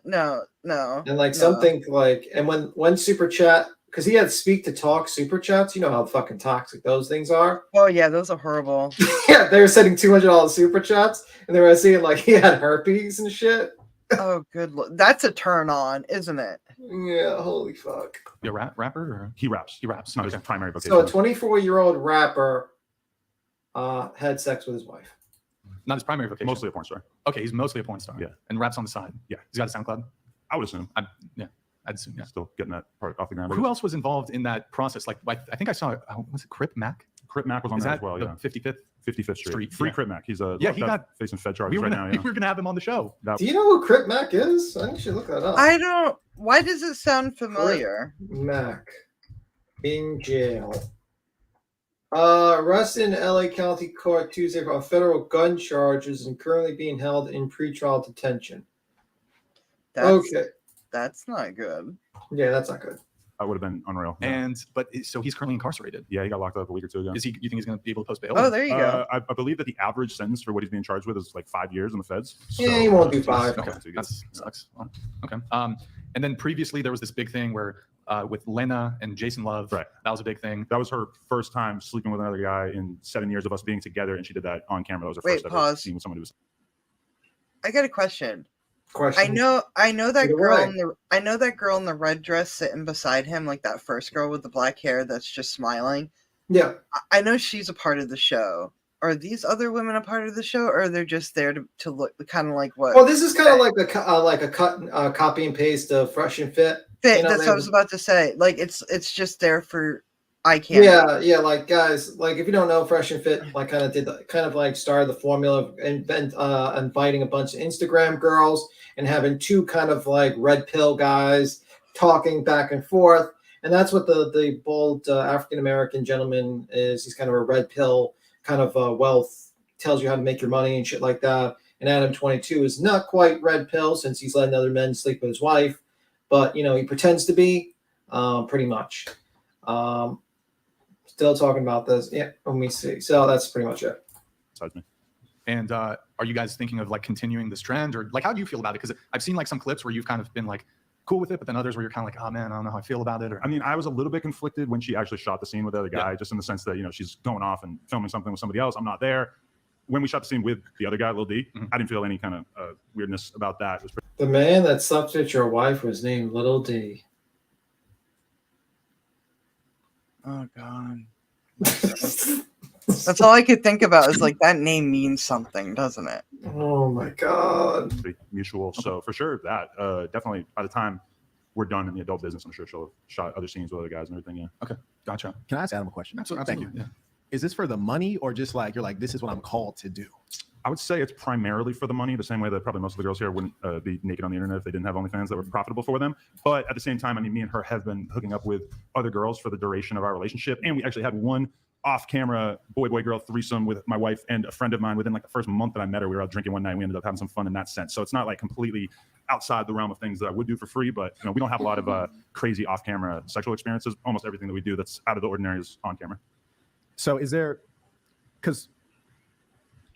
No. And like something like, and when super chat, because he had speak to talk super chats, you know how fucking toxic those things are. Oh yeah, those are horrible. Yeah, they were sending $200 super chats, and they were saying like he had herpes and shit. Oh, good. That's a turn on, isn't it? Yeah, holy fuck. You a rapper? Or? He raps. He raps. Not his Okay. primary vocation. So a 24-year-old rapper had sex with his wife. Not his primary vocation. Mostly a porn star. Okay, he's mostly a porn star. Yeah. And raps on the side. Yeah. He's got a SoundCloud. I would assume. I'd assume. Yeah. Still getting that part off the ground. Who else was involved in that process? Like I think I saw. Was it Crip Mac? Crip Mac was on Is that that as well. the Yeah. 55th? 55th Street. Free yeah. Crip Mac. He's Yeah, he got facing Fed charges We were right gonna, now. Yeah. we were gonna have him on the show. Do you know who Crip Mac is? I think you should look that up. I don't. Why does it sound familiar? Mac in jail. Arrested in LA County Court Tuesday on federal gun charges and currently being held in pretrial detention. Okay. That's not good. Yeah, that's not good. That would have been unreal. Yeah. So he's currently incarcerated. Yeah, he got locked up a week or two ago. You think he's going to be able to post bail? Oh, there you go. I believe that the average sentence for what he's being charged with is like 5 years in the feds. Yeah, he won't do 5. Okay, that sucks. Okay. And then previously there was this big thing where with Lena and Jason Love, right? That was a big thing. That was her first time sleeping with another guy in 7 years of us being together, and she did that on camera. That was her first ever pause. scene with someone who was. I got a question. Question. I know that Either girl way. I know that girl in the red dress sitting beside him, like that first girl with the black hair that's just smiling. Yeah. I know she's a part of the show. Are these other women a part of the show, or they're just there to look kind of like what? Well, this is kind of like a cut, copy and paste of Fresh and Fit. You know, That's what I was about to say. Like it's just there for eye candy. yeah. Like guys, like if you don't know, Fresh and Fit, like kind of like started the formula of inviting a bunch of Instagram girls and having two kind of like red pill guys talking back and forth, and that's what the bold African American gentleman is. He's kind of a red pill kind of wealth, tells you how to make your money and shit like that. And Adam 22 is not quite red pill since he's letting other men sleep with his wife, but you know he pretends to be, pretty much. Still talking about this. Yeah, let me see. So that's pretty much it. Besides me. And are you guys thinking of like continuing this trend, or like how do you feel about it? Because I've seen like some clips where you've kind of been like cool with it, but then others where you're kind of like, oh man, I don't know how I feel about it. Or I mean, I was a little bit conflicted when she actually shot the scene with the other guy, just in the sense that, you know, she's going off and filming something with somebody else. I'm not there. When we shot the scene with the other guy, Lil D, I didn't feel any kind of weirdness about that. It was The man that slept with your wife was named Little D. Oh God. That's all I could think about is like that name means something, doesn't it? Oh my God. pretty mutual. So for sure, that definitely by the time we're done in the adult business, I'm sure she'll have shot other scenes with other guys and everything. Yeah. Okay, gotcha. Can I ask Adam a question? Absolutely. Thank you. Yeah. Is this for the money, or just like you're like, this is what I'm called to do? I would say it's primarily for the money, the same way that probably most of the girls here wouldn't be naked on the internet if they didn't have OnlyFans that were profitable for them. But at the same time, I mean, me and her have been hooking up with other girls for the duration of our relationship. And we actually had one off-camera boy-girl threesome with my wife and a friend of mine within like the first month that I met her. We were out drinking one night. We ended up having some fun in that sense. So it's not like completely outside the realm of things that I would do for free, but you know, we don't have a lot of crazy off-camera sexual experiences. Almost everything that we do that's out of the ordinary is on camera. So is there, because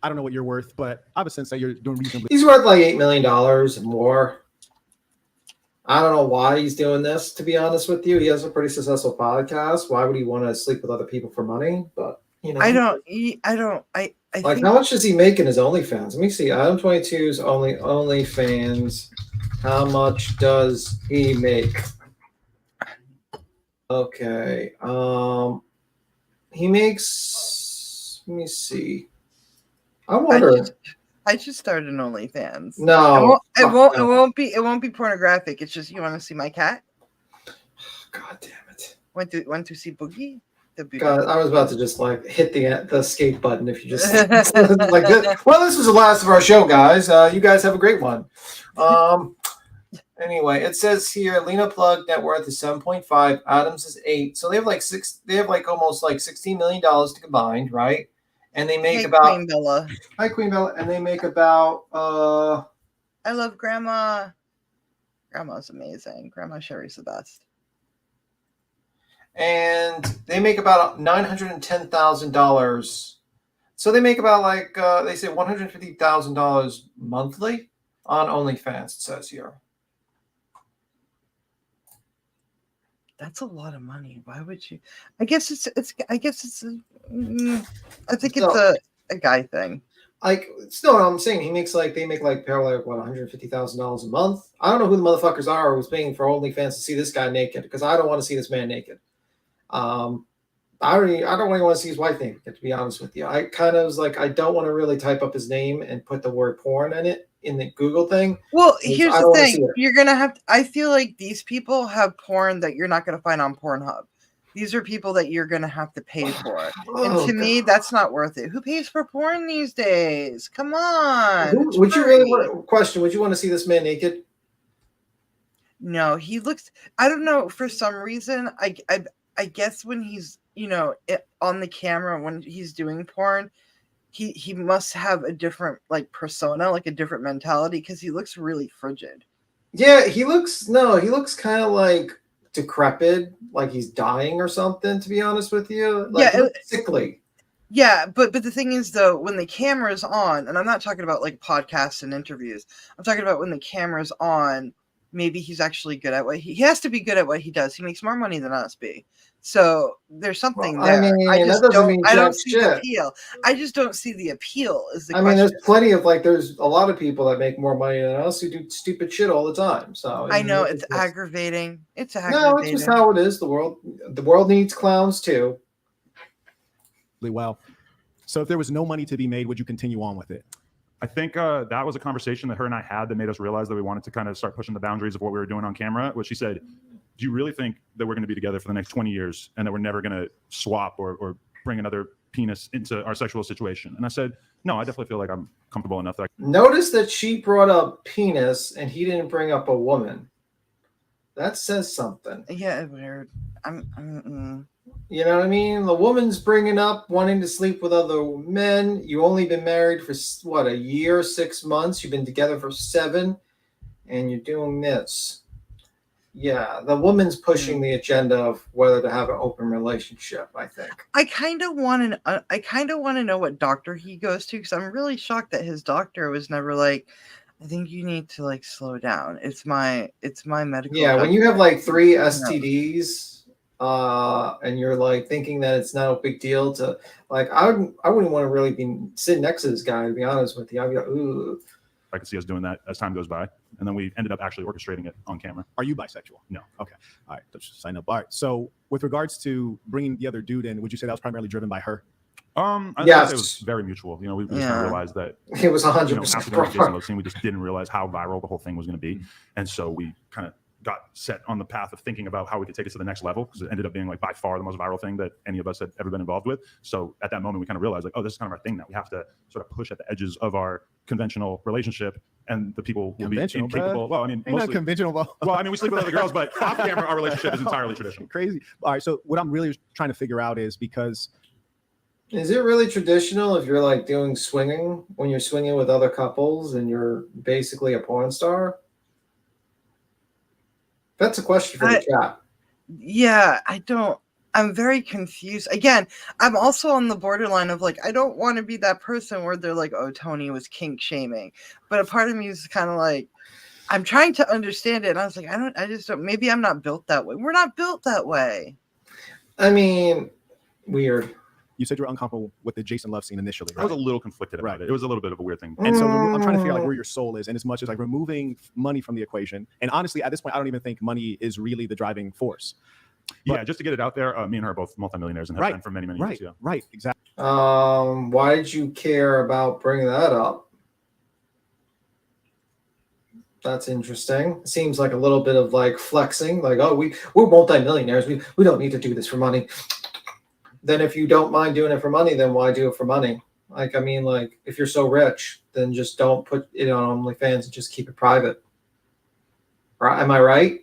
I don't know what you're worth, but I have a sense that you're doing reasonably. He's worth like $8 million and more. I don't know why he's doing this, to be honest with you. He has a pretty successful podcast. Why would he want to sleep with other people for money? But you know, I like think, how much does he make in his OnlyFans? Let me see. Adam 22's OnlyFans. How much does he make? Okay. He makes, let me see. I wonder. I just started an OnlyFans. No, it won't be pornographic. It's just you want to see my cat. God damn it! Want to see Boogie? God, I was about to just like hit the escape button if you just like this. Well, this was the last of our show, guys. You guys have a great one. Anyway, it says here Lena Plug net worth is 7.5, Adams is 8. So they have like almost like $16 million to combine, right? And they make about Queen Bella. Hi Queen Bella, and they make about I love Grandma. Grandma's amazing. Grandma Sherry's the best. And they make about $910,000. So they make about like they say $150,000 monthly on OnlyFans. It says here. That's a lot of money. Why would you? I think it's a guy thing. Like, it's no, I'm saying they make like probably like what $150,000 a month. I don't know who the motherfuckers are who's paying for OnlyFans to see this guy naked, because I don't want to see this man naked. I don't really want to see his wife naked, to be honest with you. I kind of was like, I don't want to really type up his name and put the word porn in it in the Google thing. Well, here's the thing. You're gonna have to, I feel like these people have porn that you're not gonna find on Pornhub. These are people that you're gonna have to pay for. And to me, that's not worth it. Who pays for porn these days? Come on. Would you really want to see this man naked? No, he looks, I don't know, for some reason, I guess when he's, on the camera, when he's doing porn, he must have a different like persona, like a different mentality, because he looks really frigid. Yeah, he looks kind of like decrepit, like he's dying or something, to be honest with you. Like, yeah, sickly. Yeah, but the thing is though, when the camera's on, and I'm not talking about like podcasts and interviews, I'm talking about when the camera's on, maybe he's actually good at what he has to be good at what he does. He makes more money than us, B. So there's something there. I don't see the appeal. I just don't see the appeal. Is the question. There's plenty of there's a lot of people that make more money than us who do stupid shit all the time. So I know it's aggravating. It's aggravating. No, it's just how it is. The world needs clowns too. well. So if there was no money to be made, would you continue on with it? I think that was a conversation that her and I had that made us realize that we wanted to kind of start pushing the boundaries of what we were doing on camera, which she said, do you really think that we're going to be together for the next 20 years and that we're never going to swap or bring another penis into our sexual situation? And I said, no, I definitely feel like I'm comfortable enough that Notice that she brought up penis and he didn't bring up a woman. That says something. Yeah, weird. You know what I mean? The woman's bringing up wanting to sleep with other men. You only been married for what, a year, 6 months. You've been together for 7, and you're doing this. Yeah, the woman's pushing the agenda of whether to have an open relationship, I think. I kind of want to know what doctor he goes to, because I'm really shocked that his doctor was never like, I think you need to like slow down. It's my medical. Yeah, when you have like 3 STDs, and you're like thinking that it's not a big deal to like, I wouldn't want to really be sitting next to this guy, to be honest with you. I'd be like, ooh. I could see us doing that as time goes by. And then we ended up actually orchestrating it on camera. Are you bisexual? No. Okay. All right. Let's just sign up. All right. So with regards to bringing the other dude in, would you say that was primarily driven by her? I think it was very mutual. You know, we just realized that it was 100%. You know, after the Jason Love scene, we just didn't realize how viral the whole thing was going to be. And so we kind of got set on the path of thinking about how we could take it to the next level, because it ended up being like by far the most viral thing that any of us had ever been involved with. So at that moment, we kind of realized like, oh, this is kind of our thing now. We have to sort of push at the edges of our conventional relationship, and the people will be incapable. Well, I mean, mostly, not conventional. Well, I mean, we sleep with other girls, but off camera, our relationship is entirely traditional. Crazy. All right. So what I'm really trying to figure out is, because is it really traditional if you're like doing swinging, when you're swinging with other couples and you're basically a porn star? That's a question for the chat. Yeah, I'm very confused. Again, I'm also on the borderline of like, I don't want to be that person where they're like, oh, Tony was kink shaming. But a part of me is kind of like, I'm trying to understand it. And I was like, I just don't, maybe I'm not built that way. We're not built that way. I mean, weird. You said you were uncomfortable with the Jason Love scene initially, right? I was a little conflicted about it. It was a little bit of a weird thing. And so I'm trying to figure out like where your soul is, and as much as like removing money from the equation. And honestly, at this point, I don't even think money is really the driving force. Yeah, just to get it out there, me and her are both multimillionaires and have been for many, many years. Yeah. Right, exactly. Why did you care about bringing that up? That's interesting. Seems like a little bit of like flexing, like, oh, we're multimillionaires. We don't need to do this for money. Then if you don't mind doing it for money, then why do it for money? Like, I mean, like, if you're so rich, then just don't put it on OnlyFans and just keep it private. Right? Am I right?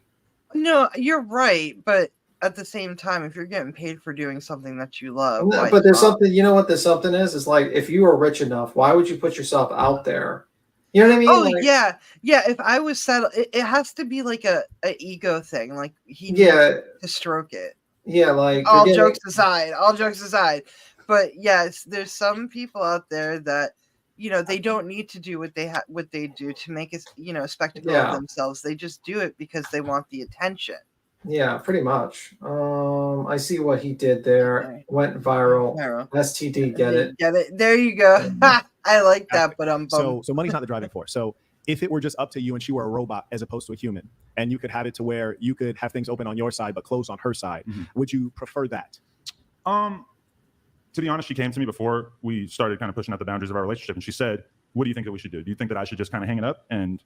No, you're right. But at the same time, if you're getting paid for doing something that you love. No, but there's something, you know what there's something is? It's like, if you were rich enough, why would you put yourself out there? You know what I mean? Oh, like, yeah. Yeah, if I was settled, it has to be like a ego thing. Like, he needs to stroke it. Yeah, like all jokes aside. But yes, there's some people out there that, you know, they don't need to do what they do to make a spectacle of themselves. They just do it because they want the attention. Yeah, pretty much. I see what he did there. Okay. Went viral. STD, get it. There you go. I like that, but so money's not the driving force. So if it were just up to you and she were a robot as opposed to a human, and you could have it to where you could have things open on your side but closed on her side, would you prefer that? To be honest, she came to me before we started kind of pushing out the boundaries of our relationship, and she said, what do you think that we should do? Do you think that I should just kind of hang it up and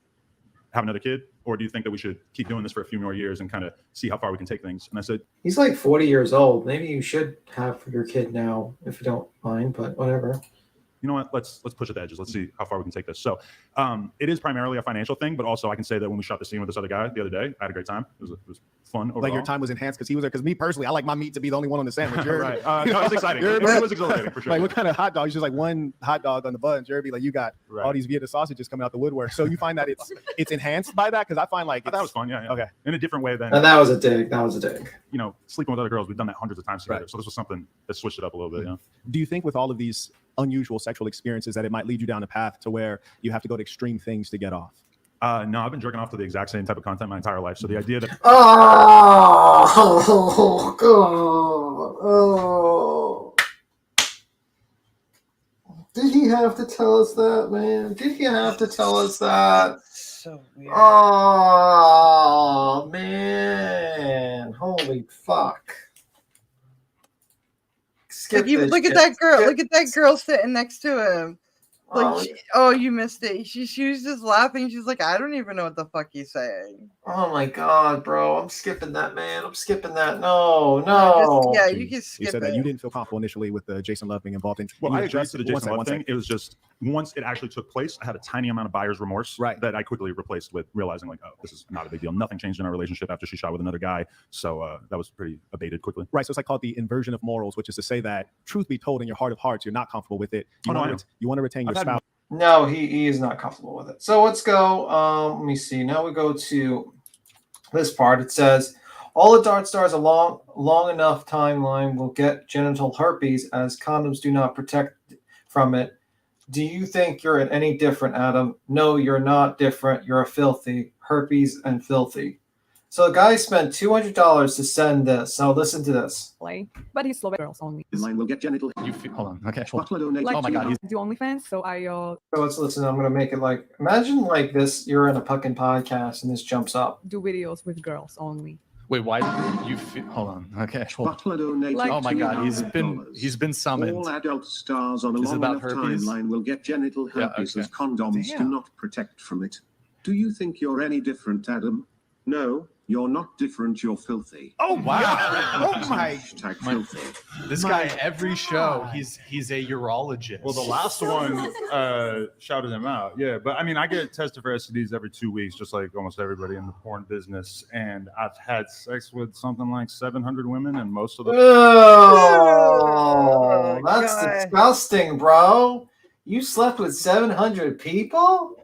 have another kid? Or do you think that we should keep doing this for a few more years and kind of see how far we can take things? And I said, he's like 40 years old. Maybe you should have your kid now, if you don't mind, but whatever. You know what, let's push at the edges. Let's see how far we can take this. So it is primarily a financial thing, but also I can say that when we shot the scene with this other guy the other day, I had a great time. It was fun overall. Like your time was enhanced because he was there. Because me personally, I like my meat to be the only one on the sandwich. Right. No, it was exciting. It was exhilarating for sure. Like what kind of hot dog? It's just like one hot dog on the bun. Jeremy, like you got all these Vienna sausages coming out the woodwork. So you find that it's enhanced by that? Because I find like that was fun. Yeah. Okay. In a different way than. And that was a dig. You know, sleeping with other girls, we've done that hundreds of times together. Right. So this was something that switched it up a little bit. Yeah. Do you think with all of these unusual sexual experiences that it might lead you down a path to where you have to go to extreme things to get off? No, I've been jerking off to the exact same type of content my entire life. So the idea that did he have to tell us that, man? Did he have to tell us that? So weird. Oh man, holy fuck. Skip Like, this look at shit. that girl. Skip- Look at that girl sitting next to him. Like, Oh, you missed it. She was just laughing. She's like, I don't even know what the fuck he's saying. oh my god, bro! I'm skipping that, man. I'm skipping that. No, no. Yeah, So you can You skip said it. that you didn't feel comfortable initially with Jason Love being involved in. Well, you I agree to the one Jason second, Love thing. second. It was just once it actually took place, I had a tiny amount of buyer's remorse that I quickly replaced with realizing like, oh, this is not a big deal. Nothing changed in our relationship after she shot with another guy. So that was pretty abated quickly. Right. So it's like called the inversion of morals, which is to say that truth be told, in your heart of hearts, you're not comfortable with it. You want to retain your spouse. No, he is not comfortable with it. So let's go. Let me see. Now we go to this part. It says all the dart stars a long enough timeline will get genital herpes as condoms do not protect from it. Do you think you're any different, Adam? No, you're not different. You're a filthy herpes and filthy. So the guy spent $200 to send this. Now listen to this. But he's Slovak girls only. Line will get genital. Hold on. Okay. Like, oh my god. do OnlyFans, so I So let's listen. I'm gonna make it like imagine like this. You're in a fucking podcast and this jumps up. do videos with girls only. Wait, why do you feel? Hold on. Okay. Like, oh my god, he's been summoned. All adult stars on a Is it long about enough herpes? timeline will get genital herpes as condoms do Damn. not protect from it. Do you think you're any different, Adam? No, you're not different. You're filthy. Oh wow! Oh my! Hashtag filthy. This guy every show he's a urologist. Well, the last one shouted him out. Yeah, but I mean, I get tested for STDs every 2 weeks, just like almost everybody in the porn business. And I've had sex with something like 700 women, and most of them. Oh, that's disgusting, bro. You slept with 700 people?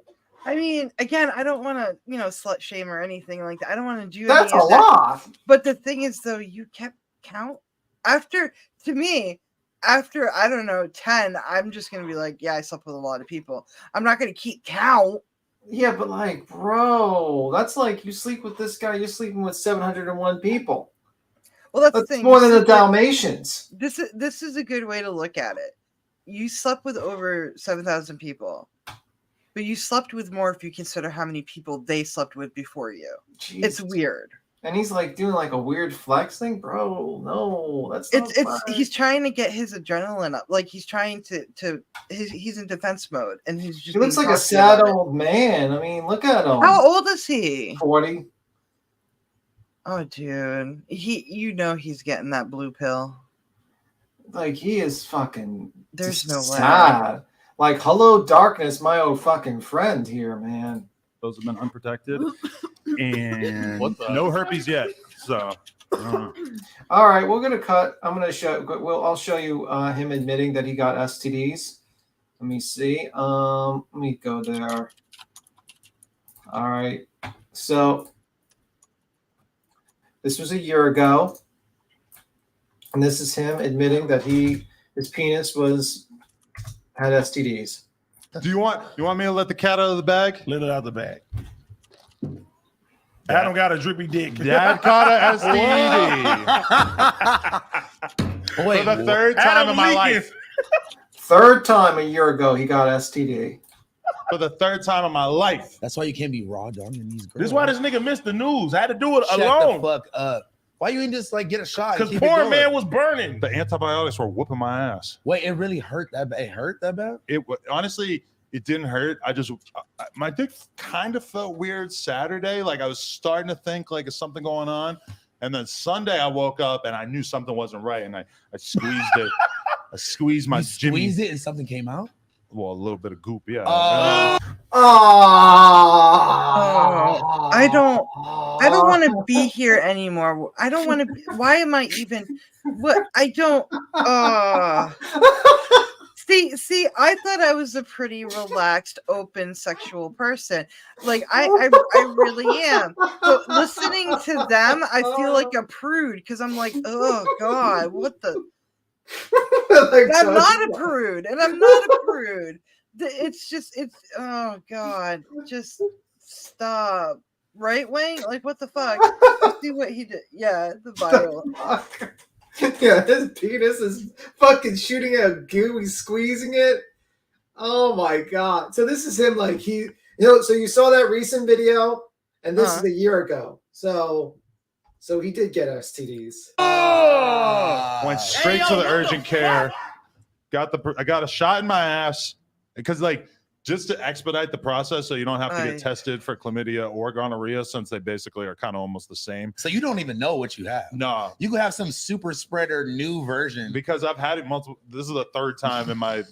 I mean, again, I don't want to, slut shame or anything like that. I don't want to do That's any a of that. lot. But the thing is, though, you kept count. After I don't know 10, I'm just gonna be like, yeah, I slept with a lot of people. I'm not gonna keep count. Yeah, but like, bro, that's like you sleep with this guy, you're sleeping with 701 people. Well, that's the That's thing. more than the Dalmatians. This is a good way to look at it. You slept with over 7,000 people, but you slept with more if you consider how many people they slept with before you. Jesus. It's weird. And he's like doing like a weird flex thing, bro. No, that's not fun. He's trying to get his adrenaline up. Like he's trying he's in defense mode, and he's just. He looks like a sad old man. I mean, look at him. How old is he? 40. Oh, dude, he's getting that blue pill. Like he is fucking. There's no way. Sad. Like, hello, darkness, my old fucking friend here, man. Those have been unprotected, and What the- no herpes yet. So, All right, we're gonna cut. I'm gonna show. I'll show you him admitting that he got STDs. Let me see. Let me go there. All right. So this was a year ago, and this is him admitting that his penis had STDs. Do you want me to let the cat out of the bag? Let it out of the bag. Adam got a drippy dick. Dad caught a STD. Wait, for the third time Adam in my leaking. life. Third time a year ago he got STD. For the third time in my life. That's why you can't be raw dogging these girls. This is why this nigga missed the news. I had to do it Shut alone. the fuck up. Why you ain't just like get a shot? Because poor man was burning. The antibiotics were whooping my ass. Wait, it really hurt that bad? It hurt that bad? Honestly, it didn't hurt. My dick kind of felt weird Saturday. Like I was starting to think like, is something going on? And then Sunday I woke up and I knew something wasn't right. And I squeezed it. I squeezed my Jimmy. Squeezed it and something came out? Well, a little bit of goop, yeah. I don't want to be here anymore. I don't want to. Why am I even? What I don't. See, I thought I was a pretty relaxed, open, sexual person. Like I really am. But listening to them, I feel like a prude because I'm like, oh God, what the. I'm not a prude, and I'm not a prude. It's oh God, just stop. Right wing, like what the fuck? Let's see what he did. Yeah, the viral. Yeah, his penis is fucking shooting out goo. He's squeezing it. Oh my God! So this is him, like so you saw that recent video, and this is a year ago. So So he did get STDs. Went straight to the urgent care. I got a shot in my ass because just to expedite the process so you don't have to get tested for chlamydia or gonorrhea, since they basically are kind of almost the same. So you don't even know what you have. No. You could have some super spreader new version. Because I've had it multiple. This is the third time in my.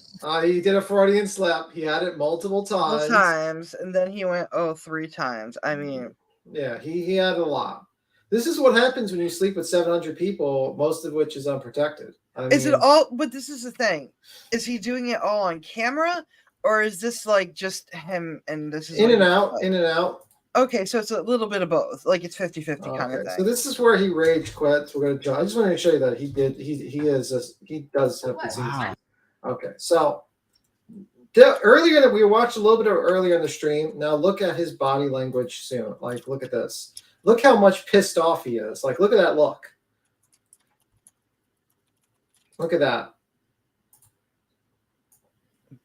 He did a Freudian slip. He had it multiple times. And then he went 3 times. I mean, yeah, he had a lot. This is what happens when you sleep with 700 people, most of which is unprotected. Is it all? But this is the thing: is he doing it all on camera, or is this like just him? And this is in like, and out. Okay, so it's a little bit of both. Like it's 50-50 kind of thing. So this is where he rage quits. We're gonna jump. I just want to show you that he did. He does have disease. Wow. Okay, so earlier that we watched a little bit of earlier in the stream. Now look at his body language soon. Like look at this. Look how much pissed off he is. Like look at that look. Look at that.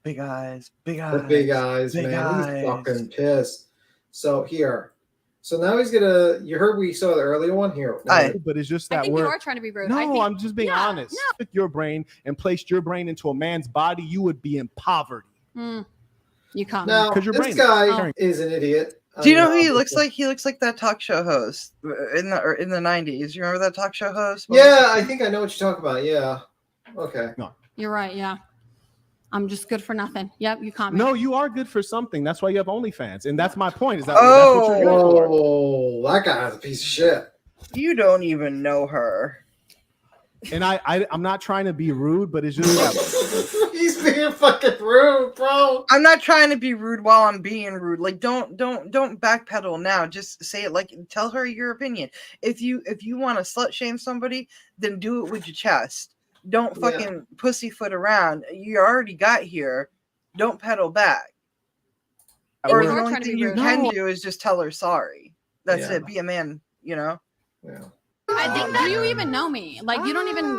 Big eyes, The big eyes, man. He's fucking pissed. So here. So now he's gonna. You heard we saw the earlier one here. But it's just that I think word. you are trying to be rude. No, I'm just being honest. If your brain and placed your brain into a man's body, you would be in poverty. You can't. Now this guy is an idiot. Do you know who he looks like? He looks like that talk show host in the 90s. You remember that talk show host? Yeah, I think I know what you're talking about. Yeah. Okay. No. You're right. Yeah. I'm just good for nothing. Yep, you can't. No, you are good for something. That's why you have OnlyFans, and that's my point. Is that that's what you're good for? Oh, that guy's a piece of shit. You don't even know her. And I'm not trying to be rude, but it's just that he's being fucking rude, bro. I'm not trying to be rude while I'm being rude. Like don't backpedal now. Just say it. Like tell her your opinion. If you want to slut shame somebody, then do it with your chest. Don't fucking pussyfoot around. You already got here. Don't pedal back. Or the only thing you can do is just tell her sorry. That's it. Be a man, you know? Yeah. I think. Do you even know me? Like you don't even.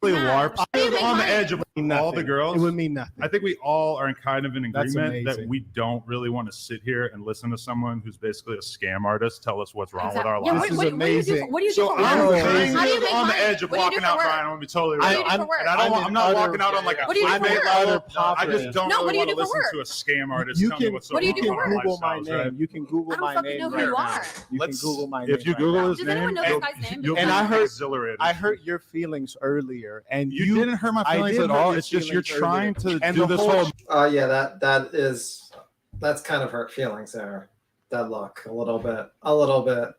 Warp. I'm on the edge of all the girls. It would mean nothing. I think we all are in kind of an That's agreement that amazing. we don't really want to sit here and listen to someone who's basically a scam artist tell us what's wrong with our Yeah, lives. This is amazing. What do you do So for I'm work? kind How do you make on the money? edge of What do you do walking for out, work? Brian. I'm gonna be totally What do real. you do for work? And I'm not walking out on like a What do you do for work? I just don't No, what really do you want to do for listen to a scam artist You tell me can, what's so What do you wrong do with for our work? Google my lifestyles, name. right? You can Google I don't my fucking name. know who right you now. are. You can Google my name. If you right Google now. his Does anyone name, know this guy's name? you'll And be I heard- exhilarated. I hurt your feelings earlier, and You didn't hurt my I feelings did at hurt all. your It's just you're feelings trying earlier. to And do the this whole- whole. Yeah, that's kind of hurt feelings there. That look a little bit.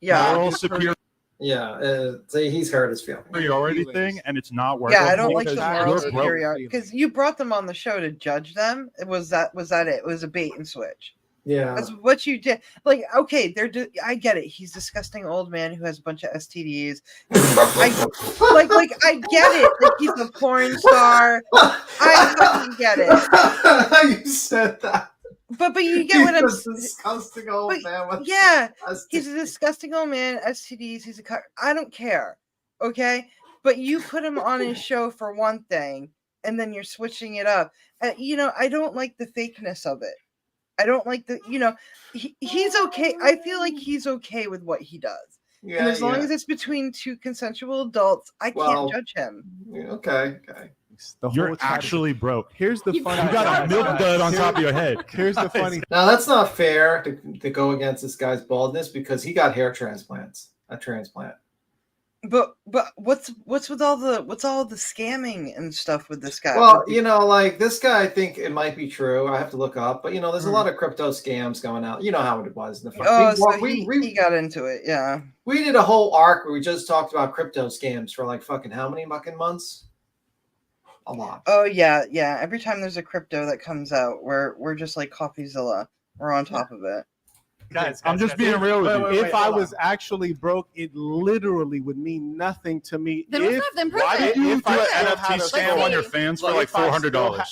Yeah. Moral superiority Yeah, he's hurt his feelings. thing, and it's not working. Yeah, I don't like the because moral you're broke. superiority because you brought them on the show to judge them. Was that it? It was a bait and switch. Yeah, That's what you did. Like, okay, I get it. He's a disgusting old man who has a bunch of STDs. I get it. Like he's a porn star. I fucking get it. You said that. But you get what I'm saying. Disgusting old man. With Yeah, STDs. he's a disgusting old man. STDs. He's a I don't care. Okay, but you put him on his show for one thing, and then you're switching it up. I don't like the fakeness of it. I don't like the. He's okay. I feel like he's okay with what he does. Yeah, and as long as it's between two consensual adults, I can't judge him. Okay. You're actually broke. Here's the funny. You got a milk dud on top of your head. Here's the funny. Now that's not fair to go against this guy's baldness because he got hair transplants. A transplant. But what's with all the scamming and stuff with this guy? Well, like this guy, I think it might be true. I have to look up, but there's a lot of crypto scams going out. You know how it was in the front. He got into it. Yeah, we did a whole arc where we just talked about crypto scams for like fucking how many fucking months? A lot. Oh yeah. Every time there's a crypto that comes out, we're just like CoffeeZilla. We're on top of it. Guys, I'm just being real with you. If I was actually broke, it literally would mean nothing to me. Then let's have them prove Why it. did you do an still NFT had a scam soul, on your fans for like if I still $400?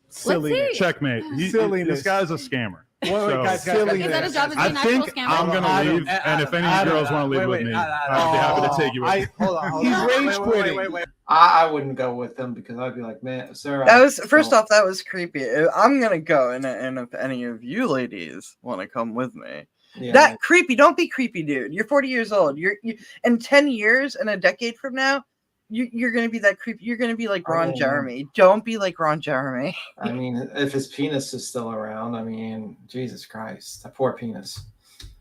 Silliness. Checkmate. Silliness. This guy's a scammer. Guys, Is that a job as I an actual think scammer? I'm gonna leave, and if any girls want to leave with me, I'd be happy to take you with. Hold on. He's rage quitting. I wouldn't go with them because I'd be like, man, Sarah. That was first off, that was creepy. I'm gonna go, and if any of you ladies want to come with me, Yeah. That creepy. Don't be creepy, dude. You're 40 years old. You in 10 years and a decade from now, you're gonna be that creepy. You're gonna be like Ron Jeremy. Don't be like Ron Jeremy. I mean, if his penis is still around, I mean, Jesus Christ, that poor penis.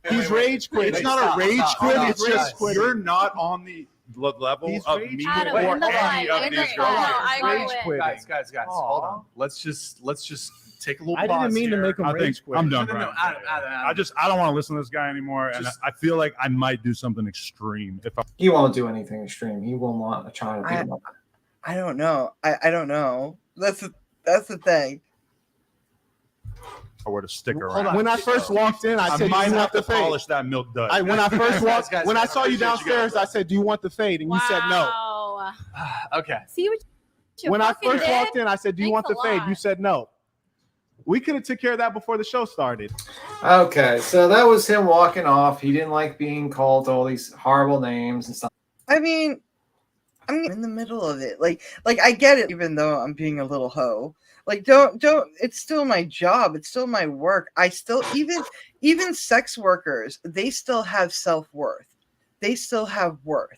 He's rage quitting. It's not a rage quit. It's just quitting. you're not on the level He's of rage me quitting. or Wait, hold any on. of these girls. Guys, hold on. Let's just take a little I pause didn't mean to here. make him I think rage quit. I'm done. No, Brian. Adam. I don't want to listen to this guy anymore, and I feel like I might do something extreme if I. He won't do anything extreme. He will not try to beat him up. I don't know. I don't know. That's the thing. I were to stick Hold around. on. When I first walked in, I said, might "Do you have want to the fade?" polish that milk dud. When I first walked, Guys, when I I saw you appreciate you guys. downstairs, I said, "Do you want the fade?" And you said no. Wow. Okay. See what you When I fucking first did? walked in, I said, "Do you want Thanks the a fade?" lot. You said no. We could have took care of that before the show started. Okay, so that was him walking off. He didn't like being called all these horrible names and stuff. I mean, I'm in the middle of it. Like I get it, even though I'm being a little hoe. Like, don't. It's still my job. It's still my work. I still even sex workers. They still have self-worth. They still have worth.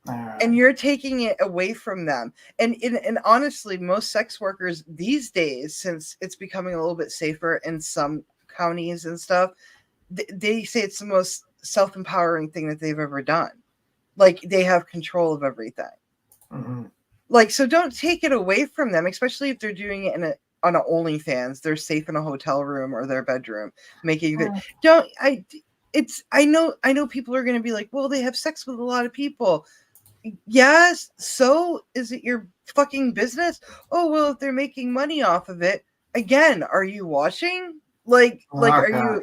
And you're taking it away from them. And honestly, most sex workers these days, since it's becoming a little bit safer in some counties and stuff, they say it's the most self-empowering thing that they've ever done. Like, they have control of everything. Mm-hmm. Like, so don't take it away from them, especially if they're doing it on an OnlyFans. They're safe in a hotel room or their bedroom, making it. I know people are going to be like, well, they have sex with a lot of people. Yes, so is it your fucking business? Oh, well, if they're making money off of it, again, are you watching? Like, are you?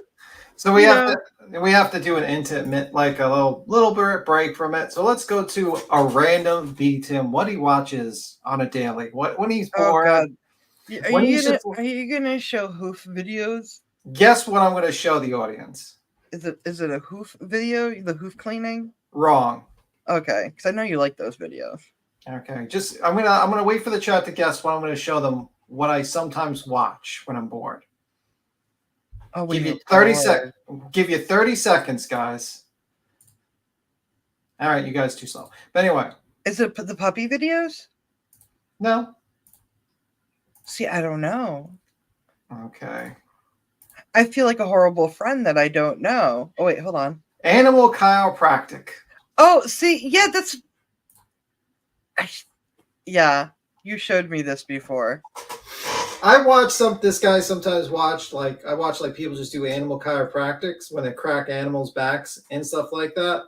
So we have to do an intimate, like a little bit break from it. So let's go to a random beat him. What he watches on a daily. When he's bored. Oh God. Are you gonna show hoof videos? Guess what I'm going to show the audience. Is it a hoof video? The hoof cleaning? Wrong. Okay, because I know you like those videos. Okay, just I'm gonna wait for the chat to guess what I'm gonna show them. What I sometimes watch when I'm bored. Oh, give you 30 seconds. Give you 30 seconds, guys. All right, you guys too slow. But anyway, is it the puppy videos? No. See, I don't know. Okay. I feel like a horrible friend that I don't know. Oh wait, hold on. Animal chiropractic. Oh, see, yeah, yeah, you showed me this before. I watch this guy sometimes watch like people just do animal chiropractics when they crack animals' backs and stuff like that.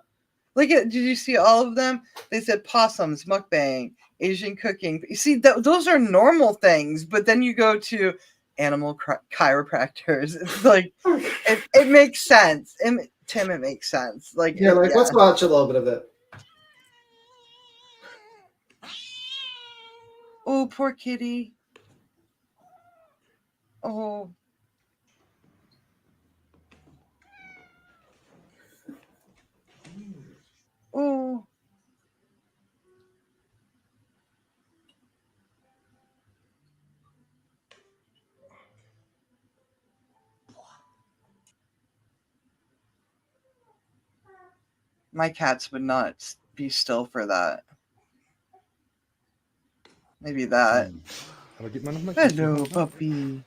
Did you see all of them? They said possums, mukbang, Asian cooking. You see, those are normal things, but then you go to animal chiropractors. It's like it makes sense. Tim, it makes sense. Let's watch a little bit of it. Oh, poor kitty. Oh. Oh. My cats would not be still for that. Maybe that. Hello, puppy.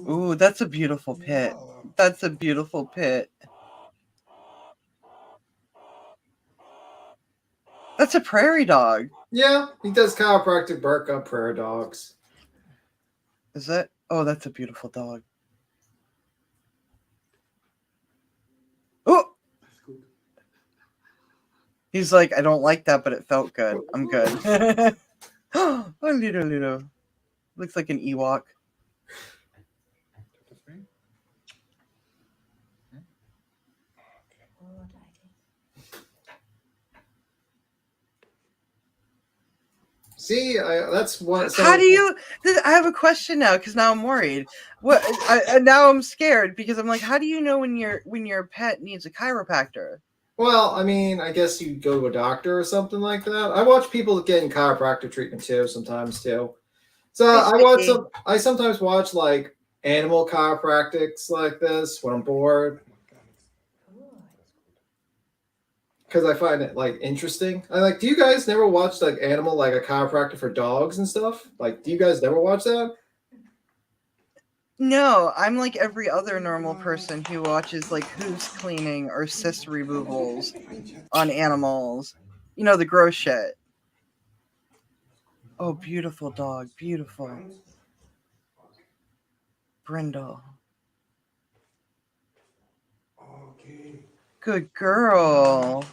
Ooh, that's a beautiful pit. That's a beautiful pit. That's a prairie dog. Yeah, he does chiropractic work on prairie dogs. Is that? Oh, that's a beautiful dog. Oh! He's like, I don't like that, but it felt good. I'm good. Oh, little. Looks like an Ewok. See, that's what. How do you? I have a question now because now I'm worried. Now I'm scared because I'm like, how do you know when your pet needs a chiropractor? Well, I mean, I guess you go to a doctor or something like that. I watch people getting chiropractic treatment too, sometimes too. So I sometimes watch like animal chiropractics like this when I'm bored. Because I find it like interesting. I like. Do you guys never watch like animal like a chiropractor for dogs and stuff? Like, do you guys never watch that? No, I'm like every other normal person who watches like hooves cleaning or cyst removals on animals. You know, the gross shit. Oh, beautiful dog. Beautiful. Brindle. Good girl.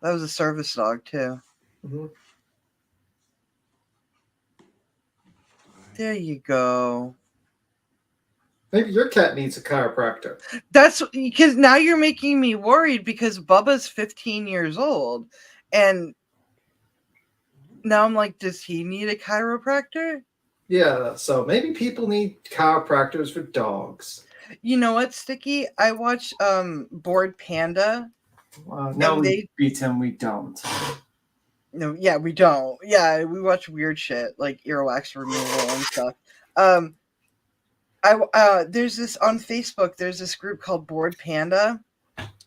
That was a service dog, too. There you go. Maybe your cat needs a chiropractor. That's because now you're making me worried because Bubba's 15 years old. And now I'm like, does he need a chiropractor? Yeah, so maybe people need chiropractors for dogs. You know what, Sticky? I watch Bored Panda. No, we beat him. We don't. No, yeah, we don't. Yeah, we watch weird shit like earwax removal and stuff. There's this on Facebook. There's this group called Bored Panda,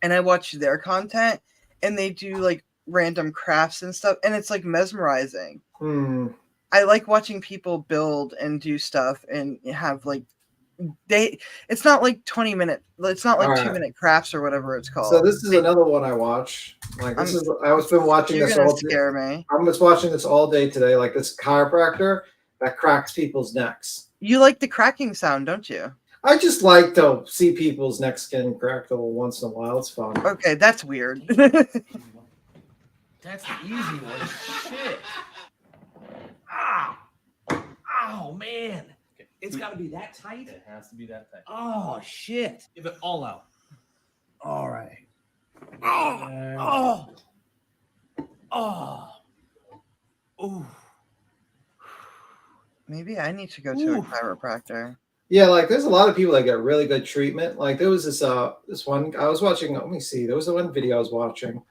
and I watch their content, and they do like random crafts and stuff, and it's like mesmerizing. I like watching people build and do stuff and have like it's not like 20-minute, it's not like All right. 2-minute crafts or whatever it's called. So this is another one I watch. Like this I was been watching You're this gonna all day. scare me. I'm just watching this all day today. Like this chiropractor that cracks people's necks. You like the cracking sound, don't you? I just like to see people's necks getting cracked a little once in a while. It's fun. Okay, that's weird. That's the easy one. Shit. Ah. Oh, man. It's got to be that tight? It has to be that tight. Oh, shit. Give it all out. All right. Oh. Ooh. Maybe I need to go to a chiropractor. Yeah, like there's a lot of people that get really good treatment. Like there was this one I was watching. Let me see. There was one video I was watching.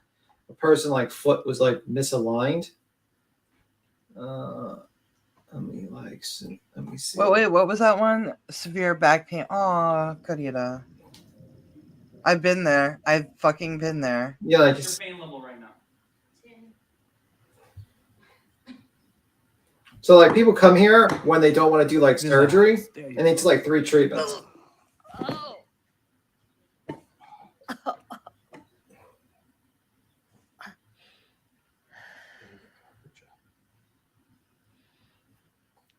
A person like foot was like misaligned. Let me see. Wait, what was that one? Severe back pain. Oh, Karina. I've been there. I've fucking been there. Yeah, like What's your pain level right now? So like people come here when they don't want to do like surgery and it's like 3 treatments.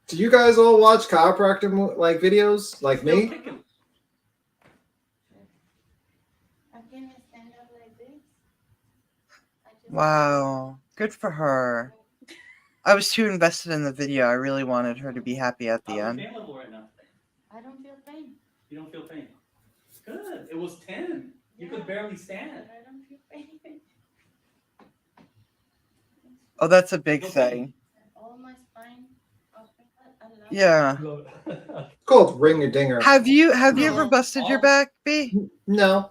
Do you guys all watch chiropractor like videos like me? Wow. Good for her. I was too invested in the video. I really wanted her to be happy at the end. Pain level right now? I don't feel pain. You don't feel pain? Good. It was 10. You could barely stand. I don't feel pain. Oh, that's a big thing. All my spine. Yeah. It's called ring a dinger. Have you ever busted your back, B? No.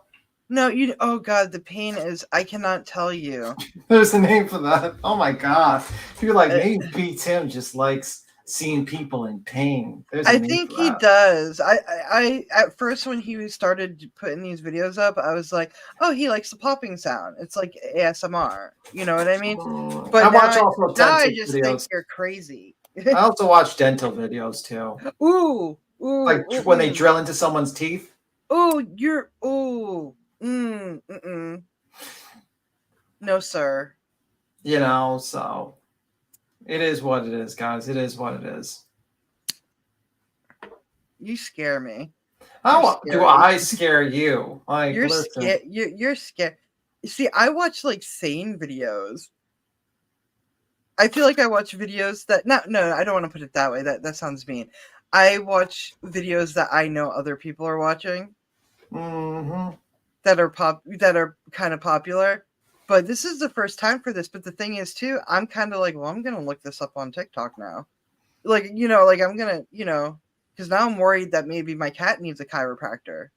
No, you. Oh God, the pain is. I cannot tell you. There's a name for that. Oh my god. People like maybe B. Tim just likes seeing people in pain. There's a I name think for he that. does. I at first when he started putting these videos up, I was like, oh, he likes the popping sound. It's like ASMR. You know what I mean? But I watch also now I dental just think videos. you're crazy. I also watch dental videos too. Ooh, Like when they drill into someone's teeth. Oh, you're. No, sir. You know, so it is what it is, guys. It is what it is. You scare me. How do I scare you? Like, You're listen. scared. You're scared. See, I watch like sane videos. I feel like I watch videos that no, I don't want to put it that way. That sounds mean. I watch videos that I know other people are watching. Mm-hmm. That are kind of popular. But this is the first time for this. But the thing is too, I'm kind of like, well, I'm gonna look this up on TikTok now. Like, you know, like I'm gonna, you know, because now I'm worried that maybe my cat needs a chiropractor.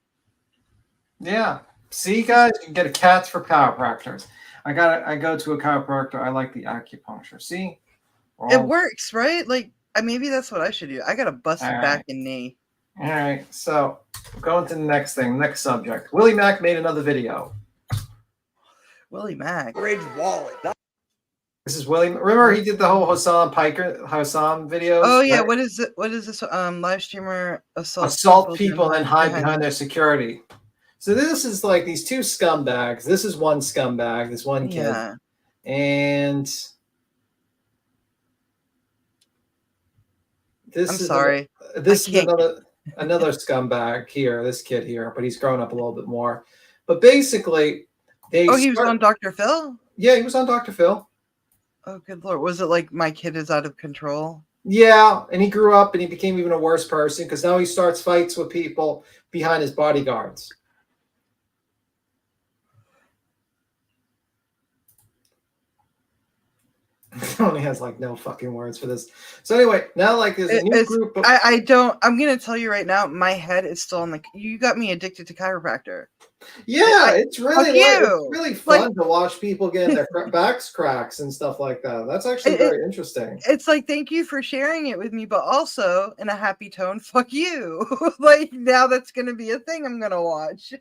Yeah. See, guys, you can get a cats for chiropractors. I go to a chiropractor. I like the acupuncture. See, It works, right? Like, maybe that's what I should do. I got a busted All right. back and knee. All right, so going to the next thing, next subject. Willie Mack made another video. Willie Mack. Rage wallet. This is Willie. Remember, he did the whole Hassan videos. Oh yeah, right? what is it? What is this? Live streamer Assault people and hide behind their security. So this is like these two scumbags. This is one scumbag, this one kid, Yeah. and this I'm is sorry. This I is can't- another scumbag here. This kid here, but he's grown up a little bit more. But basically, he was on Dr. Phil? Yeah, he was on Dr. Phil. Oh, good lord. Was it like My Kid Is Out of Control? Yeah, and he grew up and he became even a worse person because now he starts fights with people behind his bodyguards. Only has like no fucking words for this. So anyway, now like there's a new group of... I'm gonna tell you right now, my head is still on the. You got me addicted to chiropractor. Yeah, it's really you. it's really fun to watch people getting their backs cracks and stuff like that. That's actually very interesting. It's like, thank you for sharing it with me, but also in a happy tone, fuck you. Like, now that's gonna be a thing I'm gonna watch.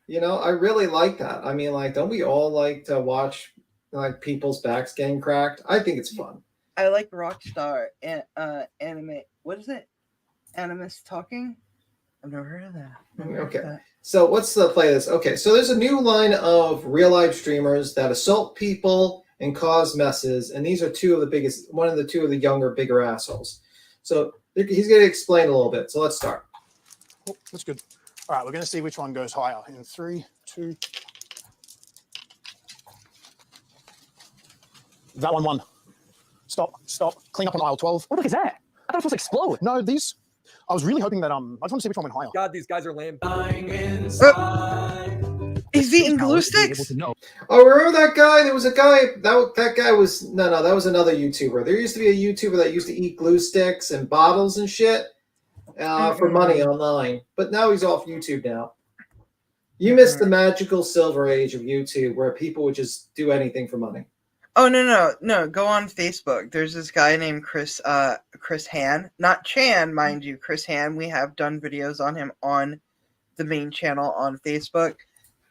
You know, I really like that. I mean, like, don't we all like to watch like people's backs getting cracked? I think it's fun. I like Rockstar and anime. What is it? Animus Talking? I've never heard of that. Okay. So what's the play this? Okay, so there's a new line of real life streamers that assault people and cause messes, and these are two of the younger, bigger assholes. So he's going to explain a little bit. So let's start. Oh, that's good. All right, we're going to see which one goes higher in 3, 2. That one won. Stop. Clean up on aisle 12. What the fuck is that? I thought it was supposed to explode. No, these. I was really hoping that I just want to see which one went higher. God, these guys are lame. He's eating glue sticks. Oh, remember that guy? There was a guy that guy was that was another YouTuber. There used to be a YouTuber that used to eat glue sticks and bottles and shit for money online, but now he's off YouTube now. You missed the magical silver age of YouTube where people would just do anything for money. Oh no! Go on Facebook. There's this guy named Chris Han, not Chan, mind you. Chris Han. We have done videos on him on the main channel on Facebook,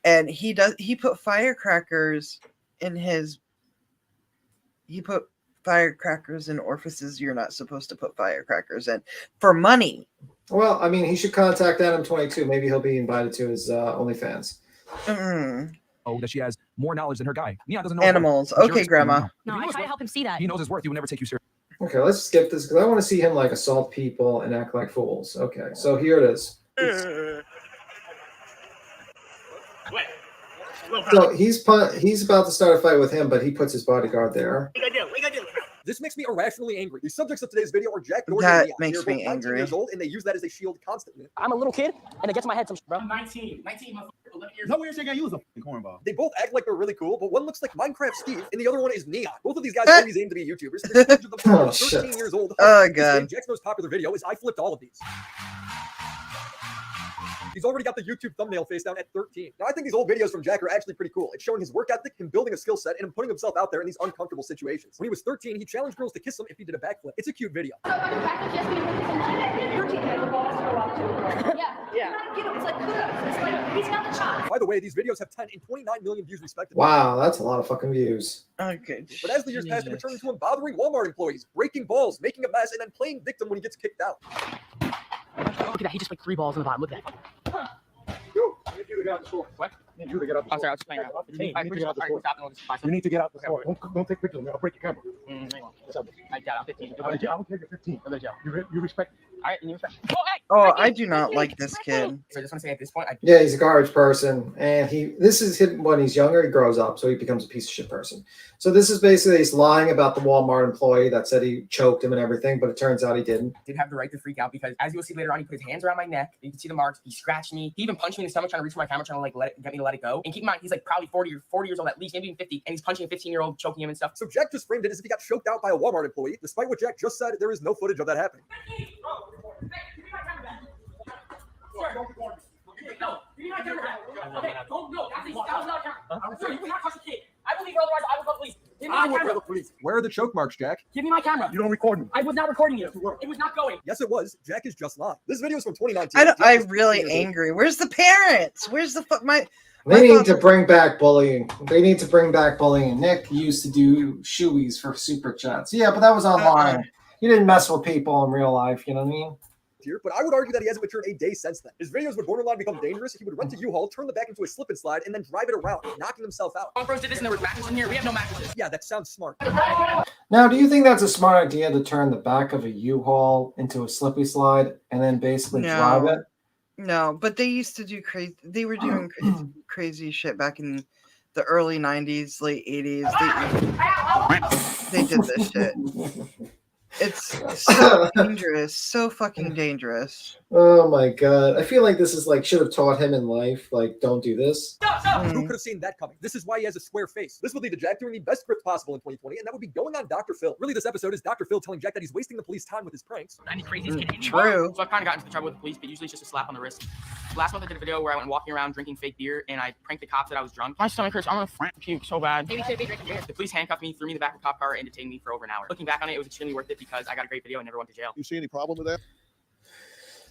and he put firecrackers in his. He put firecrackers in orifices you're not supposed to put firecrackers in for money. Well, I mean, he should contact Adam22. Maybe he'll be invited to his OnlyFans. Oh, that she has more knowledge than her guy. Neon doesn't know Animals. Okay, Grandma. No, I try to help him see that. He knows his worth. He would never take you seriously. Okay, let's skip this because I want to see him like assault people and act like fools. Okay, so here it is. So he's about to start a fight with him, but he puts his bodyguard there. This makes me irrationally angry. The subjects of today's video are Jack Dorsey That and Neon. makes They're me both 19 angry. years old, and they use that as a shield constantly. I'm a little kid, and it gets in my head some shit, bro. 19, motherfucker. No way you're saying I use a cornball. They both act like they're really cool, but one looks like Minecraft Steve, and the other one is Neon. Both of these guys always aim to be YouTubers. There's footage of them Oh, when 13 shit. years old. Oh, This day, God. Jack's most popular video is I flipped all of these. He's already got the YouTube thumbnail face down at 13. Now, I think these old videos from Jack are actually pretty cool. It's showing his work ethic, him building a skill set, and him putting himself out there in these uncomfortable situations. When he was 13, he challenged girls to kiss him if he did a backflip. It's a cute video. By the way, these videos have 10 and 29 million views respectively. Wow, that's a lot of fucking views. Okay. But as the years passed, it would turn into him bothering Walmart employees, breaking balls, making a mess, and then playing victim when he gets kicked out. Look at that. He just put 3 balls in the bottom. Look at that. What? I'm sorry, I was just playing around. You need to get out the store. You need to get out the store. Don't take pictures of me. I'll break your camera. What's up? I'm 15. I don't take it 15. You respect. All right, you respect. Oh, I do not like this kid. So I just want to say at this point, Yeah, he's a garbage person, and this is him when he's younger. He grows up, so he becomes a piece of shit person. So this is basically he's lying about the Walmart employee that said he choked him and everything, but it turns out he didn't. did have the right to freak out because, as you'll see later on, he put his hands around my neck. You can see the marks. He scratched me. He even punched me in the stomach, trying to reach for my camera, trying to like get me to let it go. And keep in mind, he's like probably 40 years old at least, maybe even 50, and he's punching a 15-year-old, choking him and stuff. So Jack just framed it as if he got choked out by a Walmart employee. Despite what Jack just said, there is no footage of that happening. Give me my camera. Okay, don't no. That was not camera. Sir, you cannot touch the kid. I believe you, otherwise I will call the police. Give me my camera. Where are the choke marks, Jack? Give me my camera. You don't record me. I was not recording you. It was not going. Yes, it was. Jack is just lying. This video is from 2019. I'm really angry. Where's the parents? Where's the fuck my? They need to bring back bullying. They need to bring back bullying. Nick used to do shoeies for super chats. Yeah, but that was online. You didn't mess with people in real life. You know what I mean? Here, but I would argue that he hasn't matured a day since then. His videos would borderline become dangerous. He would rent a U-Haul, turn the back into a slip and slide, and then drive it around, knocking himself out. All bros did this and there was mattresses in here. We have no mattresses. Yeah, that sounds smart. Now, do you think that's a smart idea to turn the back of a U-Haul into a slippy slide and then basically drive it? No, but they used to do crazy. They were doing crazy shit back in the early 90s, late 80s. They did this shit. It's so dangerous, so fucking dangerous. Oh my god. I feel like this is like should have taught him in life, like, don't do this. Who could have seen that coming? This is why he has a square face. This would lead to Jack doing the best script possible in 2020, and that would be going on Dr. Phil. Really, this episode is Dr. Phil telling Jack that he's wasting the police time with his pranks. I'm the craziest kid anymore. True. So I've kind of gotten into trouble with the police, but usually it's just a slap on the wrist. Last month I did a video where I went walking around drinking fake beer, and I pranked the cops that I was drunk. My stomach hurts. I'm gonna puke so bad. Maybe should be drinking beer. The police handcuffed me, threw me in the back of a cop car, and detained me for over an hour. Looking back on it, it was extremely worth it because I got a great video and never went to jail. You see any problem with that?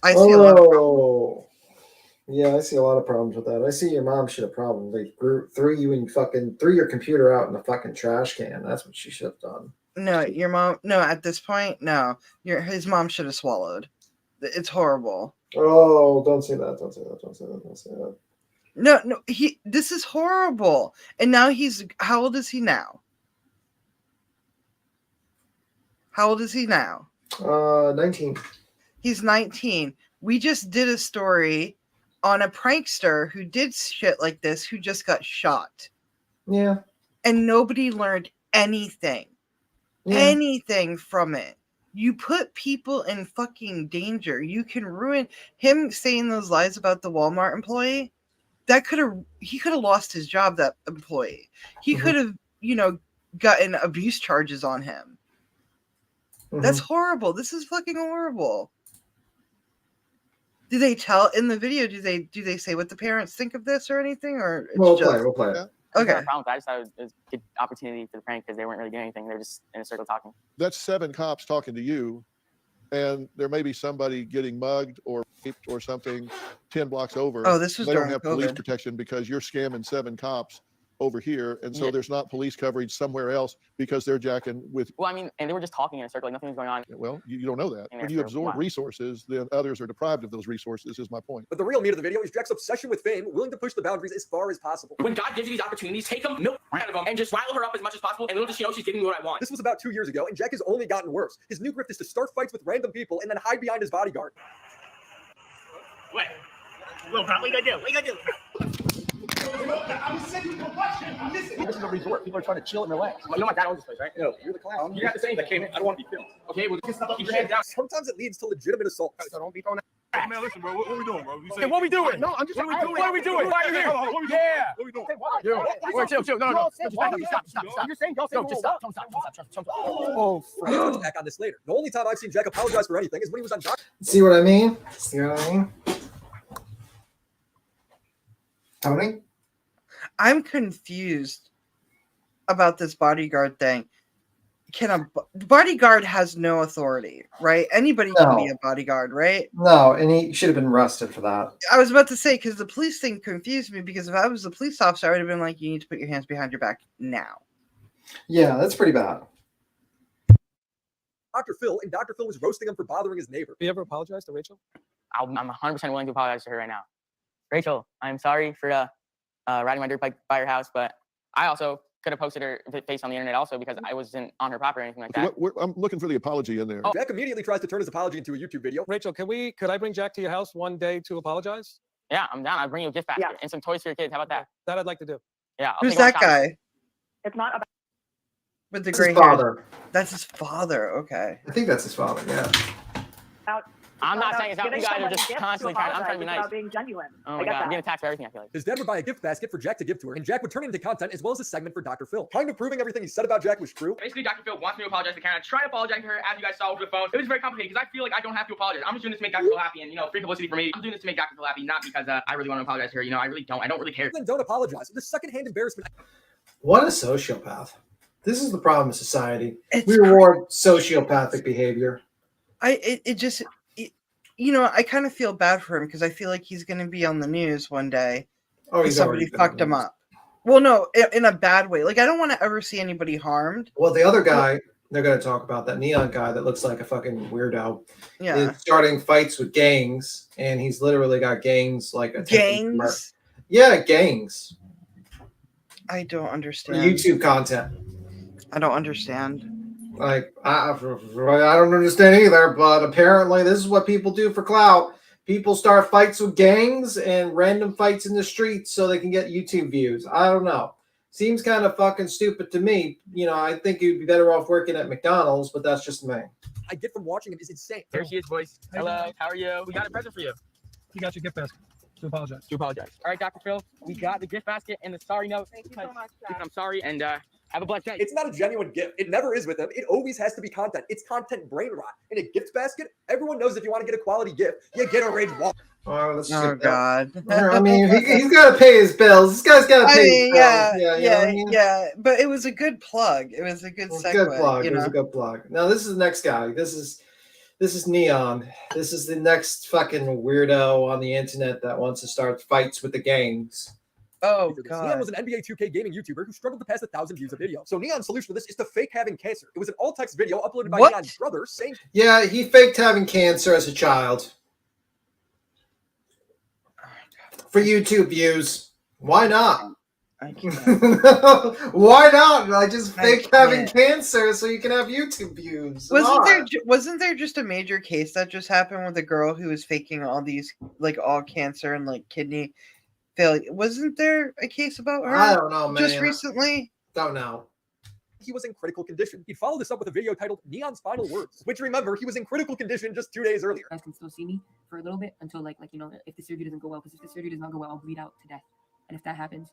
I see a lot of problems. Yeah, I see a lot of problems with that. I see your mom should have problem. They threw you and threw your computer out in the fucking trash can. That's what she should have done. No, your mom. No, at this point, no. His mom should have swallowed. It's horrible. Oh, don't say that. Don't say that. Don't say that. Don't say that. No. This is horrible. And now how old is he now? How old is he now? 19. He's 19. We just did a story on a prankster who did shit like this, who just got shot. Yeah. And nobody learned anything. Yeah. Anything from it. You put people in fucking danger. You can ruin him saying those lies about the Walmart employee. He could have lost his job, that employee. He could have, gotten abuse charges on him. That's horrible. This is fucking horrible. Do they tell in the video? Do they say what the parents think of this or anything? Or it's We'll play it. Okay. I just thought it was a good opportunity for the prank because they weren't really doing anything. They're just in a circle talking. That's 7 cops talking to you, and there may be somebody getting mugged or raped or something 10 blocks over. Oh, this was They don't during have police COVID. protection because you're scamming 7 cops over here, and so there's not police coverage somewhere else because they're jacking with. Well, I mean, and they were just talking in a circle, like nothing was going on. Well, you don't know that. In When there you for a absorb while. resources, then others are deprived of those resources. Is my point. But the real meat of the video is Jack's obsession with fame, willing to push the boundaries as far as possible. When God gives you these opportunities, take them, milk out of them, and just rile her up as much as possible, and little does she know she's giving me what I want. This was about 2 years ago, and Jack has only gotten worse. His new grift is to start fights with random people and then hide behind his bodyguard. What? Little bro, what you gonna do? What you gonna do? I'm sending you a question. Listen. This is a resort. People are trying to chill and relax. You know my dad owns this place, right? No, you're the clown. You got to say that came in. I don't want to be filmed. Okay, well, keep your hands down. Sometimes it leads to legitimate assaults. So don't be throwing Hey, man, listen, bro. What we doing, bro? Okay, what we doing? No, I'm just. What are we doing? What are we doing? Why are you here? Hold on, What we doing? Yeah. What we doing? Wait, chill. No. Stop. You're saying y'all say just stop. Oh, I'll touch back on this later. The only time I've seen Jack apologize for anything is when he was on Dr. See what I mean? See what I mean? Tony? I'm confused about this bodyguard thing. Bodyguard has no authority, right? Anybody can be No. a bodyguard, right? No, and he should have been arrested for that. I was about to say, because the police thing confused me, because if I was a police officer, I would have been like, you need to put your hands behind your back now. Yeah, that's pretty bad. Dr. Phil, and Dr. Phil was roasting him for bothering his neighbor. You ever apologize to Rachel? I'm 100% willing to apologize to her right now. Rachel, I'm sorry for riding my dirt bike by her house, but I also could have posted her face on the internet also because I wasn't on her property or anything like that. I'm looking for the apology in there. Jack immediately tries to turn his apology into a YouTube video. Rachel, could I bring Jack to your house one day to apologize? Yeah, I'm down. I'll bring you a gift basket and some toys for your kids. How about that? That I'd like to do. Yeah. Who's that guy? It's not about. With the That's gray his hair. father. That's his father. Okay. I think that's his father, yeah. I'm not saying it's not. You guys are just constantly trying. I'm trying to be nice. About being genuine. Oh my god, I'm getting attacked for everything. I feel like. His dad would buy a gift basket for Jack to give to her, and Jack would turn it into content as well as a segment for Dr. Phil, kind of proving everything he said about Jack was true. Basically, Dr. Phil wants me to apologize to Karen. I tried to apologize to her as you guys saw over the phone. It was very complicated because I feel like I don't have to apologize. I'm just doing this to make Dr. Phil happy, and free publicity for me. I'm doing this to make Dr. Phil happy, not because I really want to apologize to her. I really don't. I don't really care. Then don't apologize. The secondhand embarrassment. What a sociopath. This is the problem with society. We reward sociopathic behavior. I kind of feel bad for him because I feel like he's going to be on the news one day. Oh, he's somebody fucked him up. Well, no, in a bad way. Like, I don't want to ever see anybody harmed. Well, the other guy, they're going to talk about that neon guy that looks like a fucking weirdo. Yeah. Is starting fights with gangs, and he's literally got gangs like gangs. Yeah, gangs. I don't understand. YouTube content. I don't understand. Like I don't understand either, but apparently this is what people do for clout. People start fights with gangs and random fights in the streets so they can get YouTube views. I don't know. Seems kind of fucking stupid to me. I think you'd be better off working at McDonald's, but that's just me. I get from watching him is insane. There she is, boys. Hello, how are you? We got a present for you. You got your gift basket. To apologize. All right, Dr. Phil, we got the gift basket and the sorry note. Thank you so much, Jack. I'm sorry, and have a blessed day. It's not a genuine gift. It never is with him. It always has to be content. It's content brain rot. In a gift basket, everyone knows if you want to get a quality gift, you get a Rage Wall. Oh God! I mean, he's got to pay his bills. This guy's got to pay his bills. Yeah. But it was a good plug. It was a good segue. Good plug. It was a good plug. Now this is the next guy. This is Neon. This is the next fucking weirdo on the internet that wants to start fights with the gangs. Oh Neon God! was an NBA 2K gaming YouTuber who struggled to pass 1,000 views a video. So Neon's solution to this is to fake having cancer. It was an all-text video uploaded by Neon's brother saying, Yeah, he faked having cancer as a child. For YouTube views. Why not? Why not? I just fake having cancer so you can have YouTube views. Wasn't there just a major case that just happened with a girl who was faking all these all cancer and kidney failure? Wasn't there a case about her? I don't know, man. Just recently? Don't know. he was in critical condition. He'd follow this up with a video titled Neon's Final Words, which remember, he was in critical condition just 2 days earlier. You guys can still see me for a little bit until if the surgery doesn't go well, because if the surgery does not go well, I'll bleed out to death. And if that happens,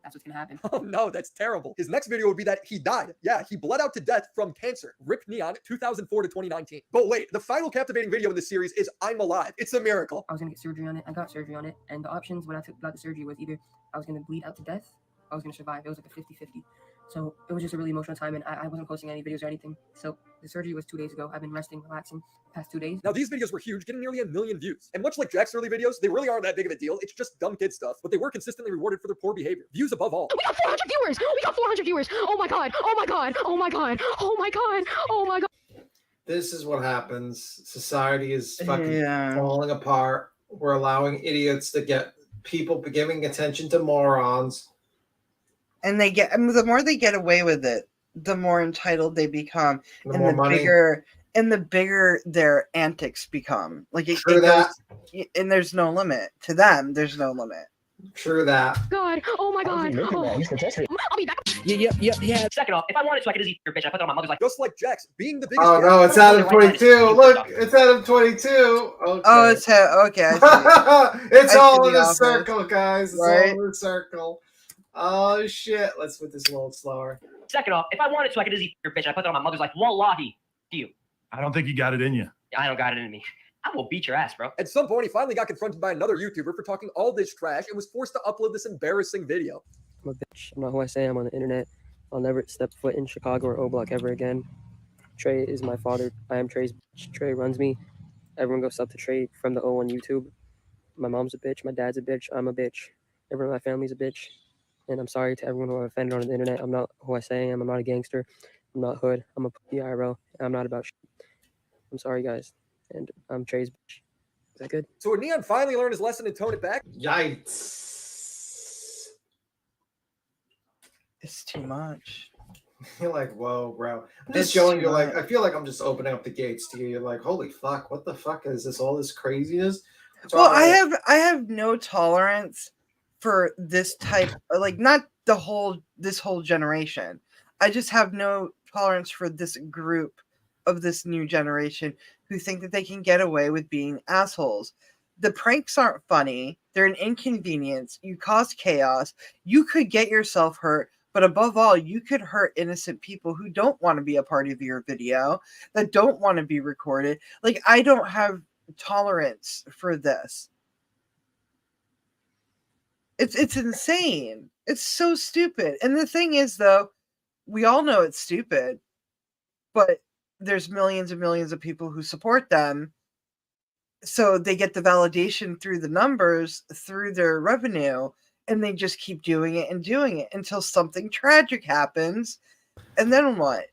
that's what's gonna happen. Oh no, that's terrible. His next video would be that he died. Yeah, he bled out to death from cancer. Rip Neon, 2004 to 2019. But wait, the final captivating video in this series is I'm Alive. It's a miracle. I was gonna get surgery on it. I got surgery on it. And the options when I got the surgery was either I was gonna bleed out to death, or I was gonna survive. It was like a 50-50. So it was just a really emotional time, and I wasn't posting any videos or anything. So the surgery was 2 days ago. I've been resting, relaxing the past 2 days. Now these videos were huge, getting nearly 1 million views. And much like Jack's early videos, they really aren't that big of a deal. It's just dumb kid stuff, but they were consistently rewarded for their poor behavior. Views above all. We got 400 viewers! We got 400 viewers! Oh my god! Oh my god! Oh my god! Oh my god! Oh my god! This is what happens. Society is fucking falling apart. We're allowing idiots to get people giving attention to morons. And the more they get away with it, the more entitled they become, and the bigger their antics become. Like it goes, and there's no limit to them. There's no limit. True that. God! Oh my god! Oh. I'll be back. Yeah. Second off, if I wanted to, I could just eat your bitch. I put it on my mother's like. Just like Jax being the biggest. Oh no, it's Adam 22. Look, it's Adam 22. Okay. Oh, it's okay. I see. It's all in a circle, guys. It's all in a circle. Oh shit! Let's put this a little slower. Second off, if I wanted to, I could just eat your bitch. I put it on my mother's like, wallahi, to you. I don't think you got it in you. I don't got it in me. I will beat your ass, bro. At some point, he finally got confronted by another YouTuber for talking all this trash and was forced to upload this embarrassing video. I'm a bitch. I'm not who I say I'm on the internet. I'll never step foot in Chicago or O-Block ever again. Trey is my father. I am Trey's bitch. Trey runs me. Everyone goes up to Trey from the O on YouTube. My mom's a bitch. My dad's a bitch. I'm a bitch. Everyone in my family's a bitch. And I'm sorry to everyone who I've offended on the internet. I'm not who I say I am. I'm not a gangster. I'm not hood. I'm a IRL. I'm not about shit. I'm sorry, guys. And I'm Trey's bitch. Is that good? So when Neon finally learned his lesson and toned it back. Yikes. It's too much. You're like, whoa, bro. I'm just showing you, like, I feel like I'm just opening up the gates to you. You're like, holy fuck, what the fuck is this? All this craziness? Well, I have no tolerance for this type, like not this whole generation. I just have no tolerance for this group of this new generation who think that they can get away with being assholes. The pranks aren't funny. They're an inconvenience. You cause chaos. You could get yourself hurt, but above all, you could hurt innocent people who don't want to be a part of your video, that don't want to be recorded. Like, I don't have tolerance for this. It's insane. It's so stupid. And the thing is, though, we all know it's stupid, but there's millions and millions of people who support them. So they get the validation through the numbers, through their revenue, and they just keep doing it until something tragic happens. And then what?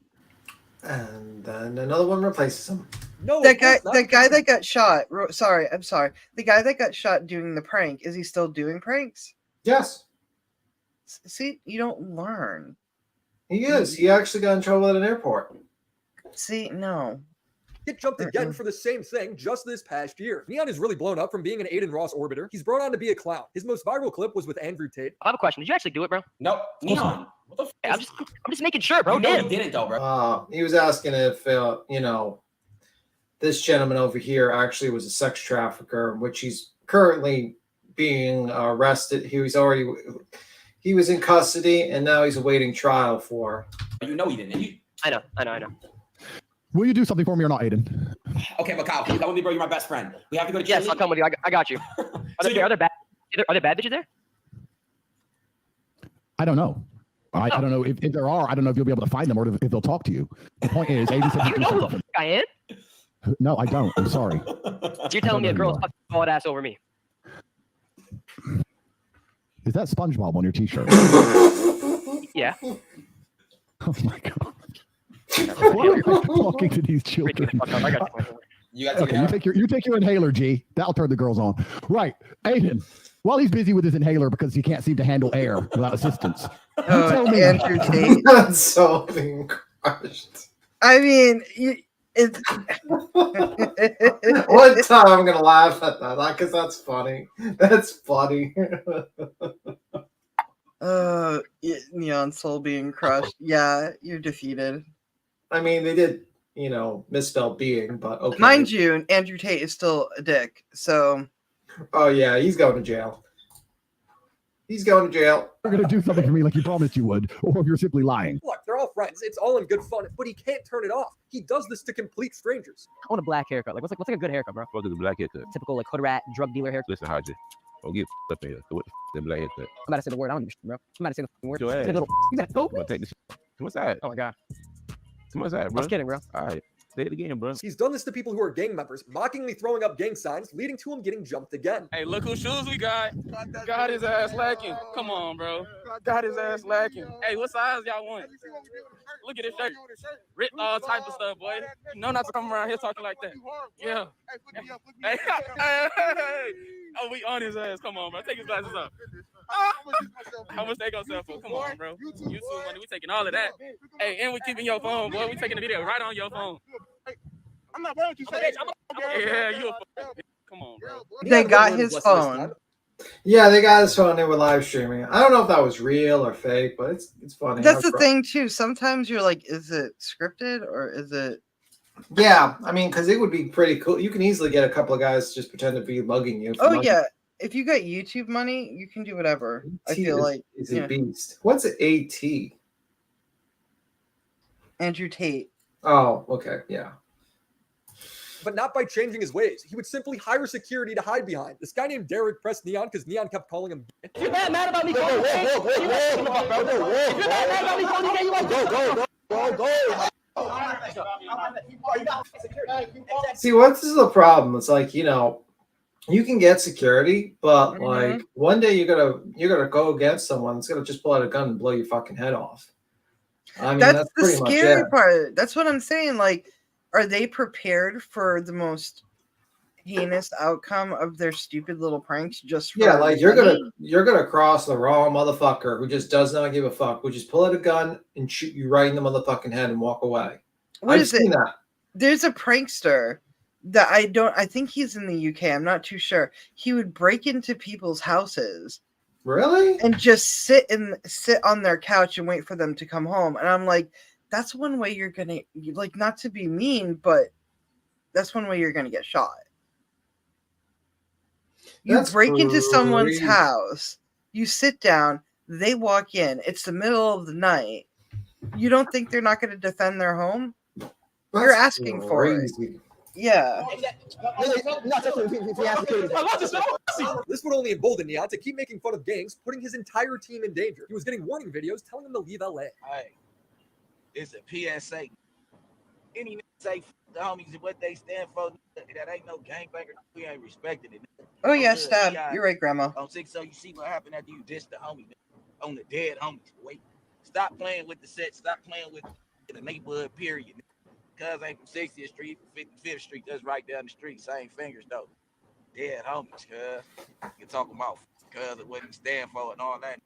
And then another one replaces him. No, that guy that got shot. Sorry, I'm sorry. The guy that got shot doing the prank, is he still doing pranks? Yes. See, you don't learn. He is. He actually got in trouble at an airport. See, no. Get jumped again for the same thing just this past year. Neon is really blown up from being an Aiden Ross orbiter. He's brought on to be a clown. His most viral clip was with Andrew Tate. I have a question. Did you actually do it, bro? No, Neon. What the I'm just making sure, bro. You know he didn't, though, bro. He was asking if this gentleman over here actually was a sex trafficker, which he's currently being arrested. He was in custody, and now he's awaiting trial for. You know he didn't. I know. Will you do something for me or not, Aiden? Okay, but Kyle, can you come with me, bro? You're my best friend. We have to go to Yes, I'll come with you. I got you. Are there bad bitches there? I don't know. I don't know if there are. I don't know if you'll be able to find them or if they'll talk to you. The point is, Aiden said You know who the I am? No, I don't. I'm sorry. So you're telling me a girl's fucking bald ass over me? Is that SpongeBob on your T-shirt? Yeah. Oh my god. Why are you talking to these children? You take your inhaler, G. That'll turn the girls on. Right, Aiden. While he's busy with his inhaler because he can't seem to handle air without assistance. Tell me. Andrew Tate. That's so being crushed. I mean, it's one time I'm gonna laugh at that because that's funny. That's funny. Neon Soul being crushed. Yeah, you're defeated. I mean, they did, misspell being, but okay. Mind you, Andrew Tate is still a dick, so. Oh, yeah, he's going to jail. He's going to jail. You're going to do something for me like you promised you would, or you're simply lying. Look, they're all friends. It's all in good fun, but he can't turn it off. He does this to complete strangers. I want a black haircut. What's like a good haircut, bro? What is a black haircut? Typical hood rat drug dealer haircut. Listen, Haji. Don't get up in here. What the black haircut? I'm about to say the word. I don't understand, bro. I'm about to say the word. Your ass. You better go. Take this. What's that? Oh my god. What's that, bro? I was kidding, bro. All right. Say it again, bro. He's done this to people who are gang members, mockingly throwing up gang signs, leading to him getting jumped again. Hey, look whose shoes we got. Got his ass lacking. Come on, bro. Got his ass lacking. Hey, what size y'all want? Look at this shirt. Ripped all type of stuff, boy. You know not to come around here talking like that. Yeah. Hey, oh, we on his ass. Come on, bro. Take his glasses off. How much they gonna sell for? Come on, bro. YouTube money. We taking all of that. Hey, and we keeping your phone, boy. We taking the video right on your phone. I'm not worried. Yeah, you a come on, bro. They got his phone. Yeah, they got his phone. They were live streaming. I don't know if that was real or fake, but it's funny. That's the thing too. Sometimes you're like, is it scripted or is it? Yeah, I mean, because it would be pretty cool. You can easily get a couple of guys to just pretend to be mugging you. Oh yeah, if you got YouTube money, you can do whatever. I feel like is a beast. What's an AT? Andrew Tate. Oh, okay, yeah. But not by changing his ways. He would simply hire security to hide behind. This guy named Derek pressed Neon because Neon kept calling him. If you're that mad about me going to jail, if you're that mad about me going to jail, you like go. See, what's the problem? It's like, you can get security, but like one day you're gonna go against someone that's gonna just pull out a gun and blow your fucking head off. I mean, that's the pretty much scary it. part. That's what I'm saying. Like, are they prepared for the most heinous outcome of their stupid little pranks? Just for like you're gonna cross the wrong motherfucker who just does not give a fuck. Who just pull out a gun and shoot you right in the motherfucking head and walk away. I've seen that. There's a prankster that I think he's in the UK. I'm not too sure. He would break into people's houses. Really? And just sit on their couch and wait for them to come home. And I'm like, that's one way you're gonna, like, not to be mean, but that's one way you're gonna get shot. You That's break into someone's crazy. house, you sit down, they walk in, it's the middle of the night. You don't think they're not going to defend their home? You're asking for it. Yeah. This would only embolden Neon to keep making fun of gangs, putting his entire team in danger. He was getting warning videos telling them to leave LA. Hey, it's a PSA. Any nigga say f the homies and what they stand for, that ain't no gangbanger. We ain't respecting it. Oh yeah, stab. You're right, Grandma. On 6, so you see what happened after you dissed the homie on the dead homies. Wait, stop playing with the set. Stop playing with the neighborhood. Period. Cuz ain't from 60th Street, 55th Street. That's right down the street. Same fingers though. Dead homies, cuz. You talking about cuz of what he stand for and all that.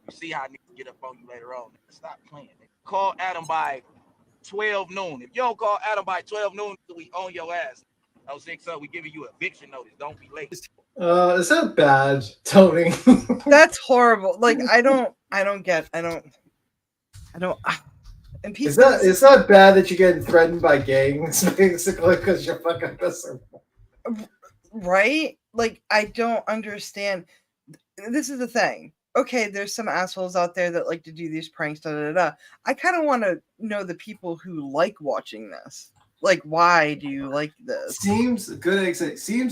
You see how niggas get up on you later on. Stop playing. Call Adam by 12 noon. If you don't call Adam by 12 noon, we on your ass. Oh, 6, so we giving you eviction notice. Don't be late. Is that bad, Tony? That's horrible. Like, I don't. And people, Is that bad that you're getting threatened by gangs, basically, because you're fucking missing? Right? Like, I don't understand. This is the thing. Okay, there's some assholes out there that like to do these pranks, I kind of want to know the people who like watching this. Like, why do you like this? Seems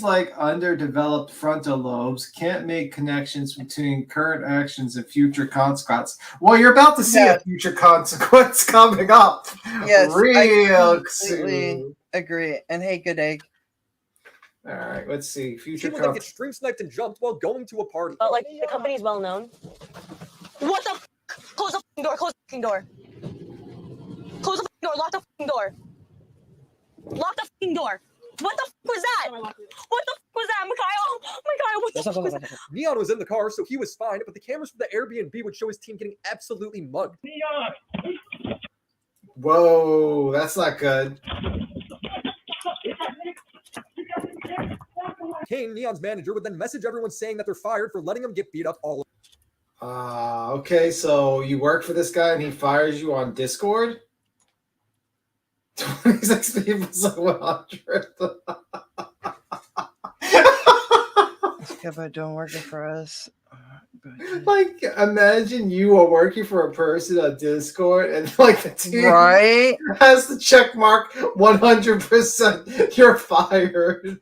like underdeveloped frontal lobes can't make connections between current actions and future consequences. Well, you're about to see a future consequence coming up. Yes, real I completely agree. And hey, good egg. All right, let's see. Future People that get stream sniped and jumped while going to a party. But like the company is well known. What the? Close the fucking door. Close the fucking door. Close the fucking door. Lock the fucking door. Lock the fucking door. What the fuck was that? What the fuck was that, Mikhail? Mikhail, what the fuck was that? Neon was in the car, so he was fine, but the cameras from the Airbnb would show his team getting absolutely mugged. Neon! Whoa, that's not good. Kane, Neon's manager, would then message everyone saying that they're fired for letting him get beat up all over. Okay, so you work for this guy and he fires you on Discord? 26 people's like 100. Yeah, but don't work it for us. Like, imagine you are working for a person on Discord and like the team right has the check mark 100%. You're fired.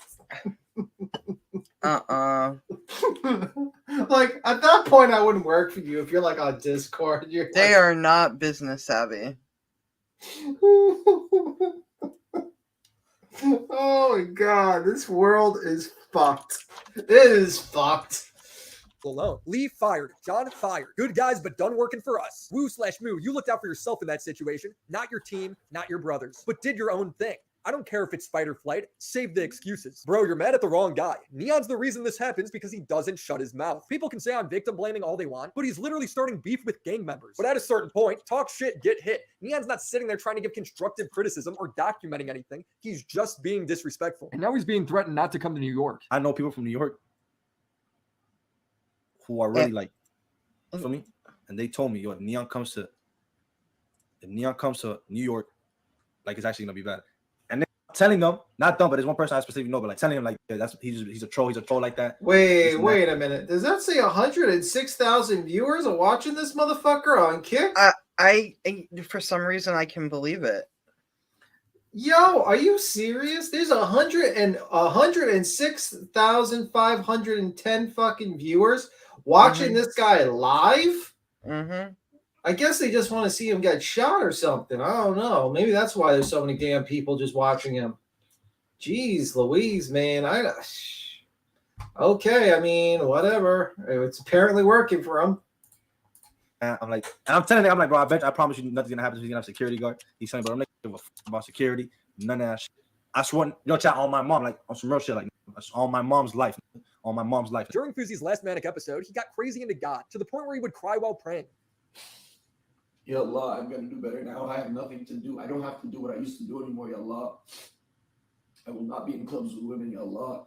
Like at that point, I wouldn't work for you if you're like on Discord. They are not business savvy. Oh my god, this world is fucked. It is fucked. Alone. Lee fired. John fired. Good guys, but done working for us. Woo/moo. You looked out for yourself in that situation, not your team, not your brothers, but did your own thing. I don't care if it's fight or flight. Save the excuses. Bro, you're mad at the wrong guy. Neon's the reason this happens because he doesn't shut his mouth. People can say I'm victim blaming all they want, but he's literally starting beef with gang members. But at a certain point, talk shit, get hit. Neon's not sitting there trying to give constructive criticism or documenting anything. He's just being disrespectful. And now he's being threatened not to come to New York. I know people from New York who are really like, for me, and they told me, yo, if Neon comes to New York, like it's actually gonna be bad. And telling them, not them, but there's one person I specifically know, but like telling him like, yeah, that's he's a troll like that. Wait a minute. Does that say 106,000 viewers are watching this motherfucker on Kick? I for some reason I can believe it. Yo, are you serious? There's 106,510 fucking viewers watching this guy live. Mm-hmm. I guess they just want to see him get shot or something. I don't know. Maybe that's why there's so many damn people just watching him. Jeez Louise, man. Okay, I mean, whatever. It's apparently working for him. And I'm like, and I'm telling him, I'm like, bro, I promise you nothing's gonna happen. He's gonna have a security guard. He's saying, but I'm not gonna give a fuck about security. None of that shit. I swear, chat on my mom, like on some real shit, like on my mom's life. On my mom's life. During Fuzi's last manic episode, he got crazy into God to the point where he would cry while praying. Ya Allah, I'm going to do better now. I have nothing to do. I don't have to do what I used to do anymore, Ya Allah. I will not be in clubs with women, Ya Allah.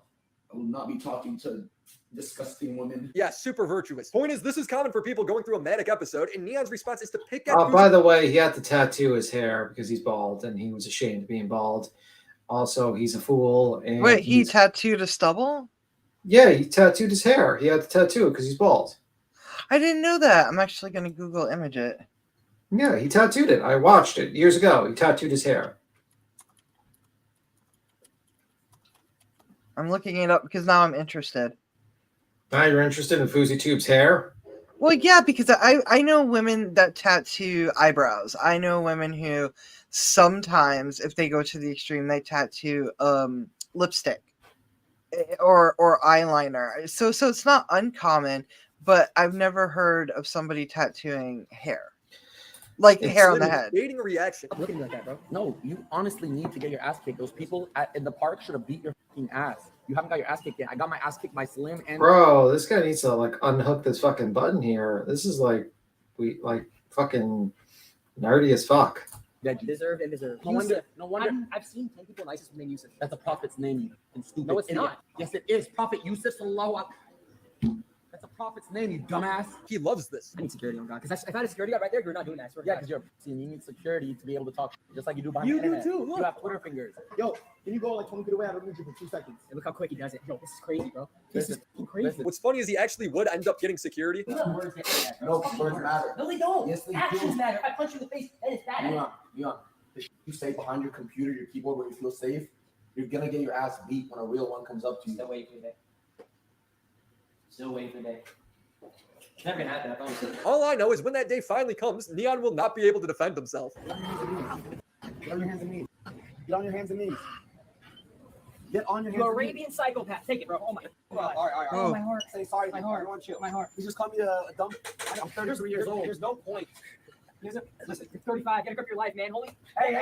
I will not be talking to Disgusting woman. Yeah, super virtuous. Point is, this is common for people going through a manic episode, and Neon's response is to pick at By the way, he had to tattoo his hair because he's bald, and he was ashamed of being bald. Also, he's a fool. And Wait, he tattooed a stubble? Yeah, he tattooed his hair. He had to tattoo it because he's bald. I didn't know that. I'm actually going to Google image it. Yeah, he tattooed it. I watched it years ago. He tattooed his hair. I'm looking it up because now I'm interested. Now you're interested in Fousey Tube's hair? Well, yeah, because I know women that tattoo eyebrows. I know women who sometimes, if they go to the extreme, they tattoo lipstick or eyeliner. So it's not uncommon, but I've never heard of somebody tattooing hair. Like hair on the head. Dating a reaction. Look at me like that, bro. No, you honestly need to get your ass kicked. Those people in the park should have beat your fucking ass. You haven't got your ass kicked yet. I got my ass kicked by Slim and Bro, this guy needs to like unhook this fucking button here. This is like fucking nerdy as fuck. that you deserve and deserve. No wonder. I've seen 10 people nicest than Yusuf. That's the Prophet's name, you and stupid. No, it's not. Yes, it is. Prophet Yusuf Sallallahu Alaihi. That's the Prophet's name, you dumbass. He loves this. I need security on God. Because if I had a security guard right there, you're not doing that. Yeah, because you're you need security to be able to talk just like you do behind the internet. You do too. Look. You have Twitter fingers. Yo, can you go like 20 feet away? I don't need you for 2 seconds. And look how quick he does it. Yo, this is crazy, bro. This is crazy. What's funny is he actually would end up getting security. No, words matter. No, they don't. Yes, they Actions do. matter. If I punch you in the face, then it's bad. Leon, the shit you say behind your computer, your keyboard, where you feel safe, you're gonna get your ass beat when a real one comes up to you. Still waiting for the day. Still waiting for the day. Never gonna happen. I promise you. All I know is when that day finally comes, Neon will not be able to defend himself. Get on your hands and knees. Get on your hands and knees. Get on your hands. You and Arabian psychopath. Take it, bro. Oh my God. All right. Oh, my heart. Say sorry. My heart. Everyone chill. My heart. You just call me a dumb. I'm 33 years old. There's no point. Listen, you're 35. Get up your life, man. Holy. Hey.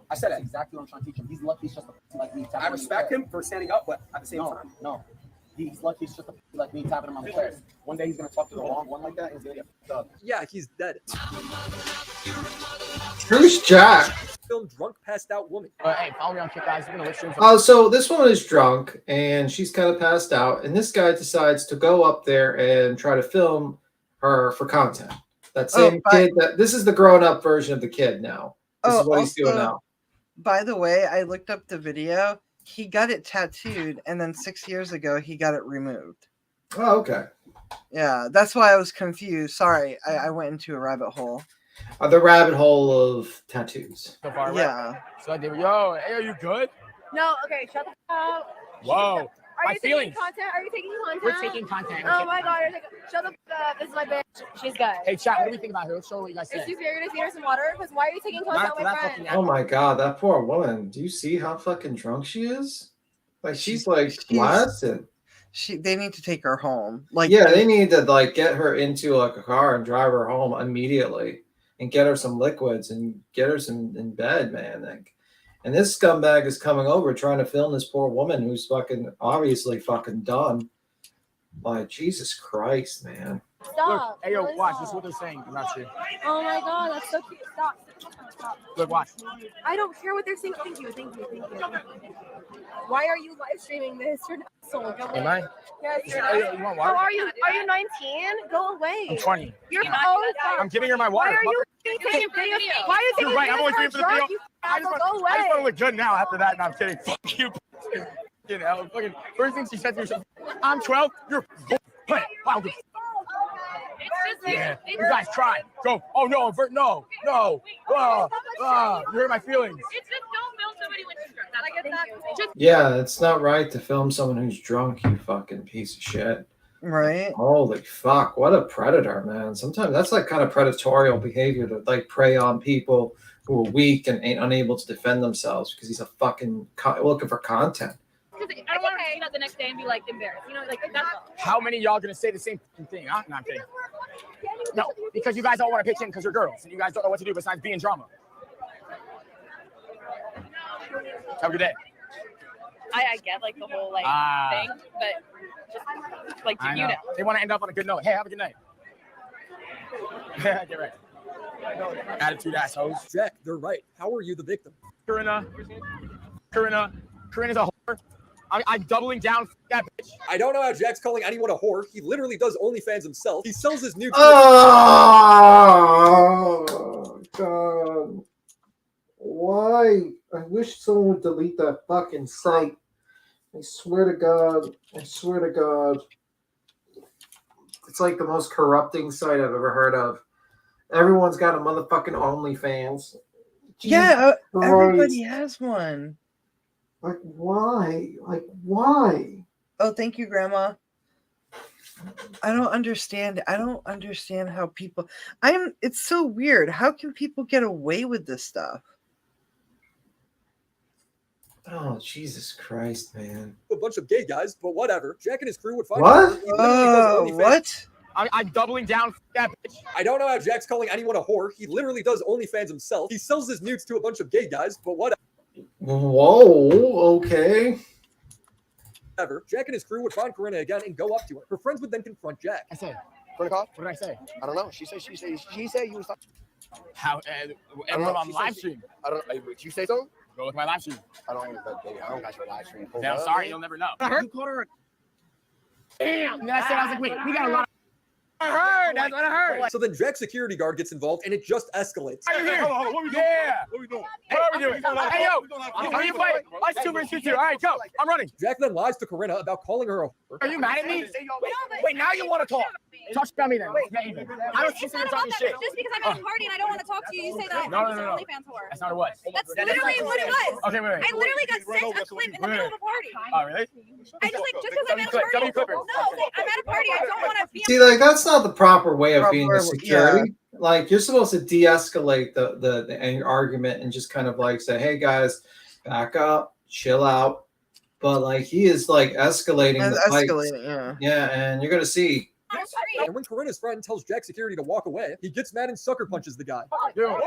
I said that's exactly what I'm trying to teach him. He's lucky he's just a like me. I respect him for standing up, but at the same time, no. He's lucky he's just a like me tapping him on the chest. One day he's gonna talk to the wrong one like that and he's gonna get fucked up. Yeah, he's dead. Who's Jack? Film drunk, passed out woman. Hey, follow me on Kick, guys. We're gonna listen. So this woman is drunk and she's kind of passed out, and this guy decides to go up there and try to film her for content. That same kid. This is the grown-up version of the kid now. This is what he's doing now. By the way, I looked up the video. He got it tattooed, and then 6 years ago, he got it removed. Oh, okay. Yeah, that's why I was confused. Sorry, I went into a rabbit hole. The rabbit hole of tattoos. So far, Yeah. right? So I did. Yo, hey, are you good? No, okay, shut the fuck up. Whoa. Are My you feelings. taking content? Are you taking content? We're taking content. Oh my god, shut the fuck up. This is my bitch. She's good. Hey, chat, what do we think about her? Let's show what you guys Is say. she fair to feed her some water? Because why are you taking content with my friend? Oh my god, that poor woman. Do you see how fucking drunk she is? Like she's like blasted. They need to take her home. Like yeah, they need to like get her into like a car and drive her home immediately and get her some liquids and get her some in bed, man. Like, and this scumbag is coming over trying to film this poor woman who's fucking obviously fucking done. Like Jesus Christ, man. Stop. Look, hey, yo, Really watch. stop. This is what they're saying about you. Oh my god, that's so cute. Stop. Look, watch. I don't care what they're saying. Thank you. Why are you live streaming this? You're an asshole. Go away. Am I? Yes, Hey, yo, you want Oh, water? are you 19? Go away. I'm 20. You're I'm giving her my water. Why are you taking videos? Why are you taking You're right. I'm videos always for waiting for the drunk? video. You I just asshole, go want away. to look good now after that. No, I'm kidding. Fuck you. You know, fucking first thing she said to herself, I'm 12. You're bull. Wow. Yeah, you guys try. Go. Oh no, no. You hurt my feelings. It's just don't film somebody when she's drunk. I get that. Just Yeah, it's not right to film someone who's drunk, you fucking piece of shit. Right. Holy fuck, what a predator, man. Sometimes that's like kind of predatorial behavior to like prey on people who are weak and ain't unable to defend themselves because he's a fucking looking for content. because I don't want to see that the next day and be like embarrassed. You know, like that's all. How many of y'all gonna say the same thing? Huh? No, I'm kidding. No, because you guys all want to pitch in because you're girls and you guys don't know what to do besides be in drama. Have a good day. I get like the whole like thing, but just like I you know. know. They want to end up on a good note. Hey, have a good night. Get right. Attitude assholes. Jack, they're right. How are you the victim? Karina's a whore. I'm doubling down. That bitch. I don't know how Jack's calling anyone a whore. He literally does OnlyFans himself. He sells his nudes. Oh God! Why? I wish someone would delete that fucking site. I swear to God. I swear to God. It's like the most corrupting site I've ever heard of. Everyone's got a motherfucking OnlyFans. Yeah, Jesus everybody Christ. has one. Like why? Like why? Oh, thank you, Grandma. I don't understand. I don't understand how people. It's so weird. How can people get away with this stuff? Oh Jesus Christ, man! A bunch of gay guys, but whatever. Jack and his crew would find What? her. He literally does OnlyFans. What? I'm doubling down. That bitch. I don't know how Jack's calling anyone a whore. He literally does OnlyFans himself. He sells his nudes to a bunch of gay guys, but whatever. Whoa. Okay. Jack and his crew would find Corinna again and go up to her. Her friends would then confront Jack. I said, what did I say? I don't know. She said you was talking. How? And on live stream. I don't. Did you say so? Go with my live stream. I don't got your live stream. Then I'm sorry, you'll never know. You called her. Damn. And then I said, I was like, wait, we got a lot of. I heard. That's what I heard. So then Jack's security guard gets involved and it just escalates. Hold on. What we doing? Yeah. What we doing? What are we doing? Hey, yo. How you play? Let's 2 versus 2. All right, go. I'm running. Jack then lies to Corinna about calling her a whore. Are you mad at me? Wait, now you want to talk. Talk shit about me then. I don't see you talking shit. Just because I'm at a party and I don't want to talk to you, you say that No. I'm an OnlyFans whore. That's not what it was. That's literally what it was. Okay, wait. I literally got sent a clip in the middle of a party. Oh, really? I just because I'm at a party. No, I'm at a party. I don't want to be. See, like that's not the proper way of being a security. Yeah. Like you're supposed to de-escalate the argument and just kind of like say, "Hey guys, back up, chill out." But like he is like escalating the fight. Yeah, and you're gonna see. And when Corinna's friend tells Jack's security to walk away, he gets mad and sucker punches the guy. Yo,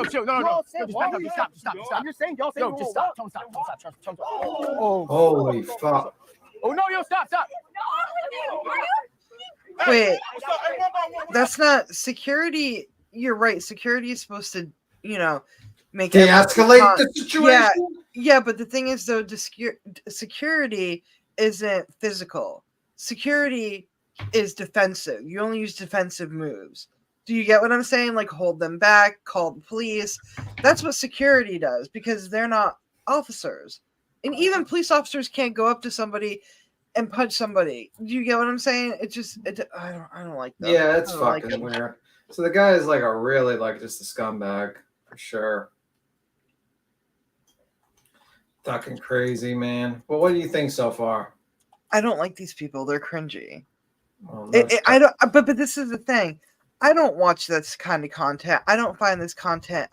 chill. No. Just back up. Just stop. You're saying y'all saying just stop. Don't stop. Oh, holy fuck. Oh no, stop. Wait, that's not security. You're right. Security is supposed to, make de-escalate the situation. Yeah, but the thing is, though, security isn't physical. Security is defensive. You only use defensive moves. Do you get what I'm saying? Like hold them back, call the police. That's what security does because they're not officers. And even police officers can't go up to somebody and punch somebody. Do you get what I'm saying? I don't like that. Yeah, it's fucking weird. So the guy is like a really like just a scumbag for sure. Fucking crazy, man. Well, what do you think so far? I don't like these people. They're cringy. Well, I don't. But this is the thing. I don't watch this kind of content. I don't find this content,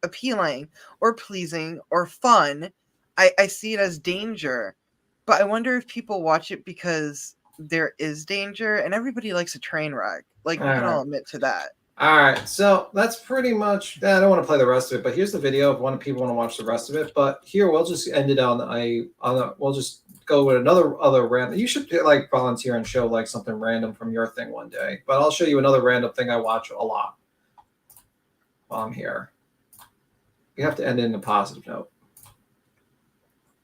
appealing or pleasing or fun. I see it as danger. But I wonder if people watch it because there is danger, and everybody likes a train wreck. Like we can all admit to that. All right, so that's pretty much. I don't want to play the rest of it, but here's the video if one of people want to watch the rest of it. But here we'll just end it on we'll just go with other random. You should like volunteer and show like something random from your thing one day. But I'll show you another random thing I watch a lot while I'm here. You have to end it in a positive note.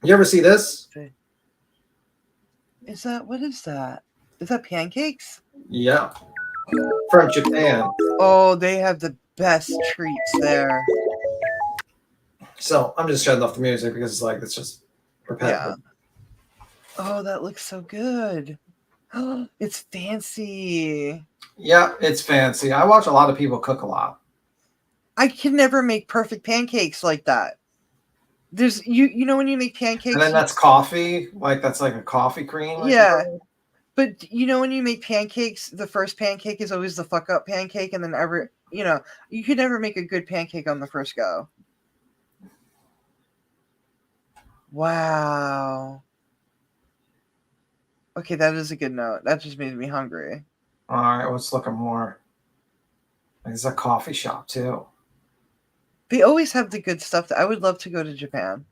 You ever see this? What is that? Is that pancakes? Yeah. From Japan. Oh, they have the best treats there. So I'm just shutting off the music because it's just repetitive. Yeah. Oh, that looks so good. Oh, it's fancy. Yeah, it's fancy. I watch a lot of people cook a lot. I can never make perfect pancakes like that. There's you know when you make pancakes, and then that's coffee, that's like a coffee cream. Yeah, but when you make pancakes, the first pancake is always the fuck up pancake, and then you could never make a good pancake on the first go. Wow. Okay, that is a good note. That just made me hungry. All right, let's look at more. There's a coffee shop too. They always have the good stuff. I would love to go to Japan.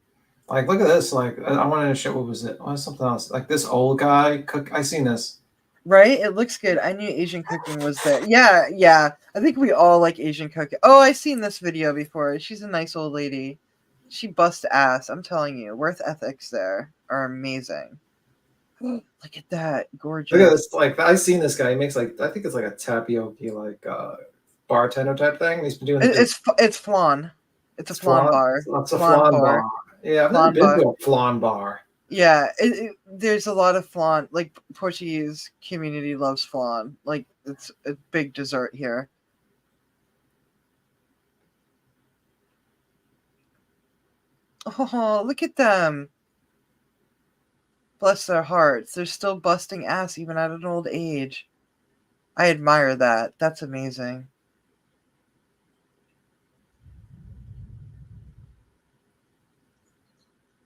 Like, look at this. Like, I wanted to show. What was it? Oh, something else. Like this old guy cook. I seen this. Right? It looks good. I knew Asian cooking was there. Yeah. I think we all like Asian cooking. Oh, I seen this video before. She's a nice old lady. She busts ass. I'm telling you, worth ethics there are amazing. Look at that, gorgeous. Look at this. Like I've seen this guy. He makes like I think it's like a tapioca like bartender type thing. He's been doing It's flan. It's a flan bar. It's a flan bar. Yeah, I've never been to a flan bar. Yeah, there's a lot of flan. Like Portuguese community loves flan. Like it's a big dessert here. Oh, look at them. Bless their hearts. They're still busting ass even at an old age. I admire that. That's amazing.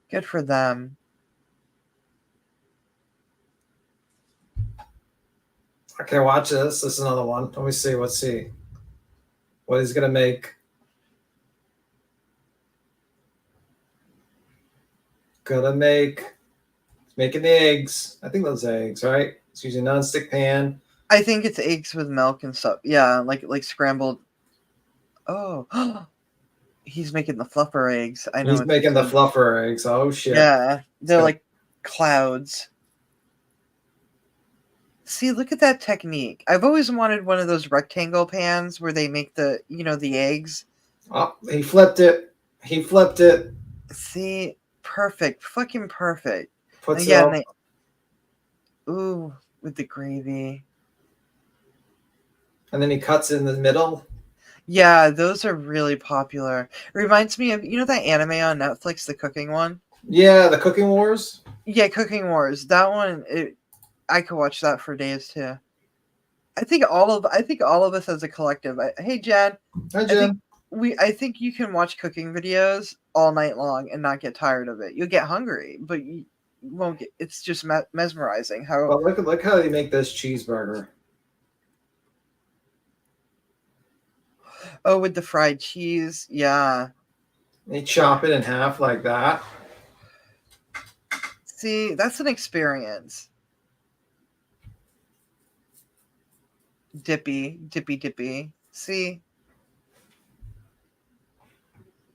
Good for them. Okay, watch this. This is another one. Let me see. Let's see what he's gonna make. Making the eggs. I think those eggs, right? It's using a non-stick pan. I think it's eggs with milk and stuff. Yeah, like scrambled. Oh, he's making the fluffer eggs. I know He's making the fluffer eggs. Oh shit! Yeah, they're like clouds. See, look at that technique. I've always wanted one of those rectangle pans where they make the the eggs. Oh, he flipped it. He flipped it. See, perfect, fucking perfect. Puts yeah, it ooh, with the gravy. And then he cuts in the middle. Yeah, those are really popular. It reminds me of that anime on Netflix, the cooking one. Yeah, the Cooking Wars. Yeah, Cooking Wars. That one, I could watch that for days too. I think all of us as a collective. Hey, Jen. Hi, Jen. I think you can watch cooking videos all night long and not get tired of it. You'll get hungry, but you won't get. It's just mesmerizing. How well, look how they make this cheeseburger. Oh, with the fried cheese, yeah. They chop it in half like that. See, that's an experience. Dippy. See,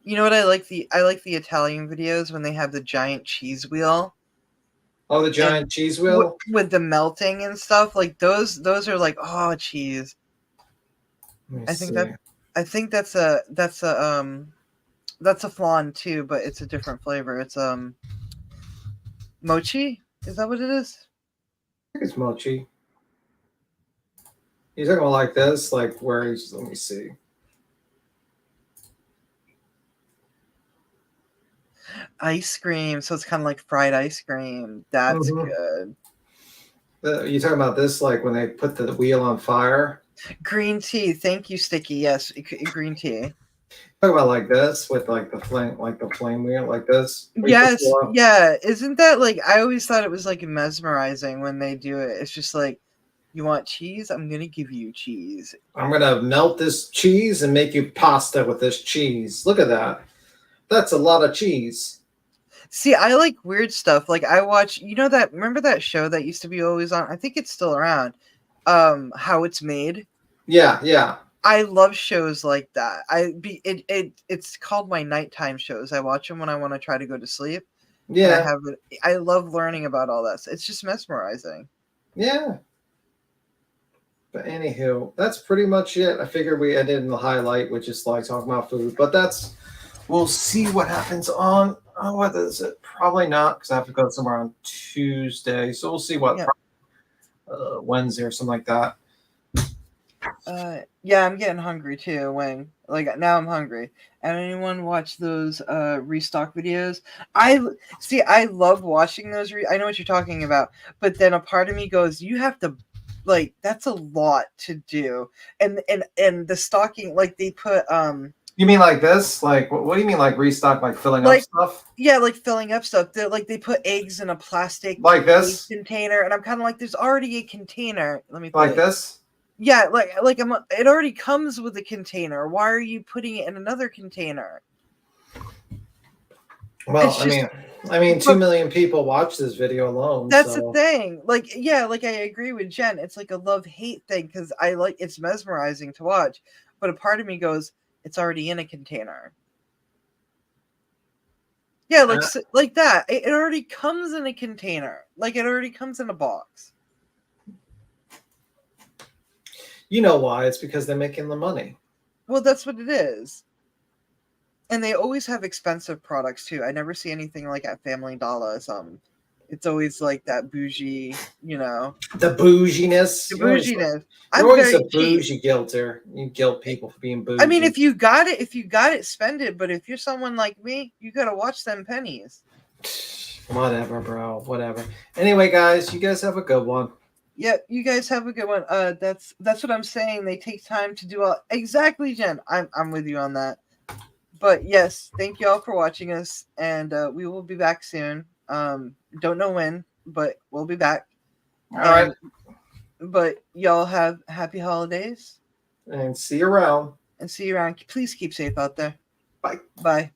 you know what I like the Italian videos when they have the giant cheese wheel. Oh, the giant cheese wheel with the melting and stuff. Like those are like, oh, cheese. I think that's a flan too, but it's a different flavor. It's mochi. Is that what it is? I think it's mochi. He's talking about like this, like where he's. Let me see. Ice cream, so it's kind of like fried ice cream. That's good. You talking about this, like when they put the wheel on fire? Green tea, thank you, Sticky. Yes, green tea. Talk about like this with like the flame wheel, like this. Yes, yeah. Isn't that like? I always thought it was like mesmerizing when they do it. It's just like, you want cheese? I'm gonna give you cheese. I'm gonna melt this cheese and make you pasta with this cheese. Look at that. That's a lot of cheese. See, I like weird stuff. Like I watch, remember that show that used to be always on? I think it's still around. How It's Made. Yeah. I love shows like that. It's called my nighttime shows. I watch them when I want to try to go to sleep. Yeah. I love learning about all this. It's just mesmerizing. Yeah. But anywho, that's pretty much it. I figured we ended in the highlight, which is like talking about food. But we'll see what happens on. Oh, what is it? Probably not, because I have to go somewhere on Tuesday. So we'll see what Wednesday or something like that. Yeah, I'm getting hungry too. Now I'm hungry. And anyone watch those restock videos? I love watching those. I know what you're talking about, but then a part of me goes, you have to, like, that's a lot to do. And the stocking, like they put You mean like this? Like what do you mean like restock, like filling up stuff? Yeah, like filling up stuff. They put eggs in a plastic like this container, and I'm kind of like, there's already a container. Let me like this. Yeah, it already comes with a container. Why are you putting it in another container? Well, I mean, 2 million people watch this video alone. That's the thing. I agree with Jen. It's like a love-hate thing because it's mesmerizing to watch, but a part of me goes, it's already in a container. Yeah, like that. It already comes in a container. Like it already comes in a box. You know why? It's because they're making the money. Well, that's what it is. And they always have expensive products too. I never see anything like at Family Dollar. It's always like that bougie, you know. The bouginess. The You're always, bouginess. you're I'm always very a cheap. bougie guilter. You guilt people for being bougie. I mean, if you got it, spend it. But if you're someone like me, you gotta watch them pennies. Whatever, bro. Whatever. Anyway, guys, you guys have a good one. Yep, you guys have a good one. That's what I'm saying. They take time to do all exactly, Jen. I'm with you on that. But yes, thank you all for watching us, and we will be back soon. Don't know when, but we'll be back. All right. But y'all have happy holidays. And see you around. And see you around. Please keep safe out there. Bye. Bye.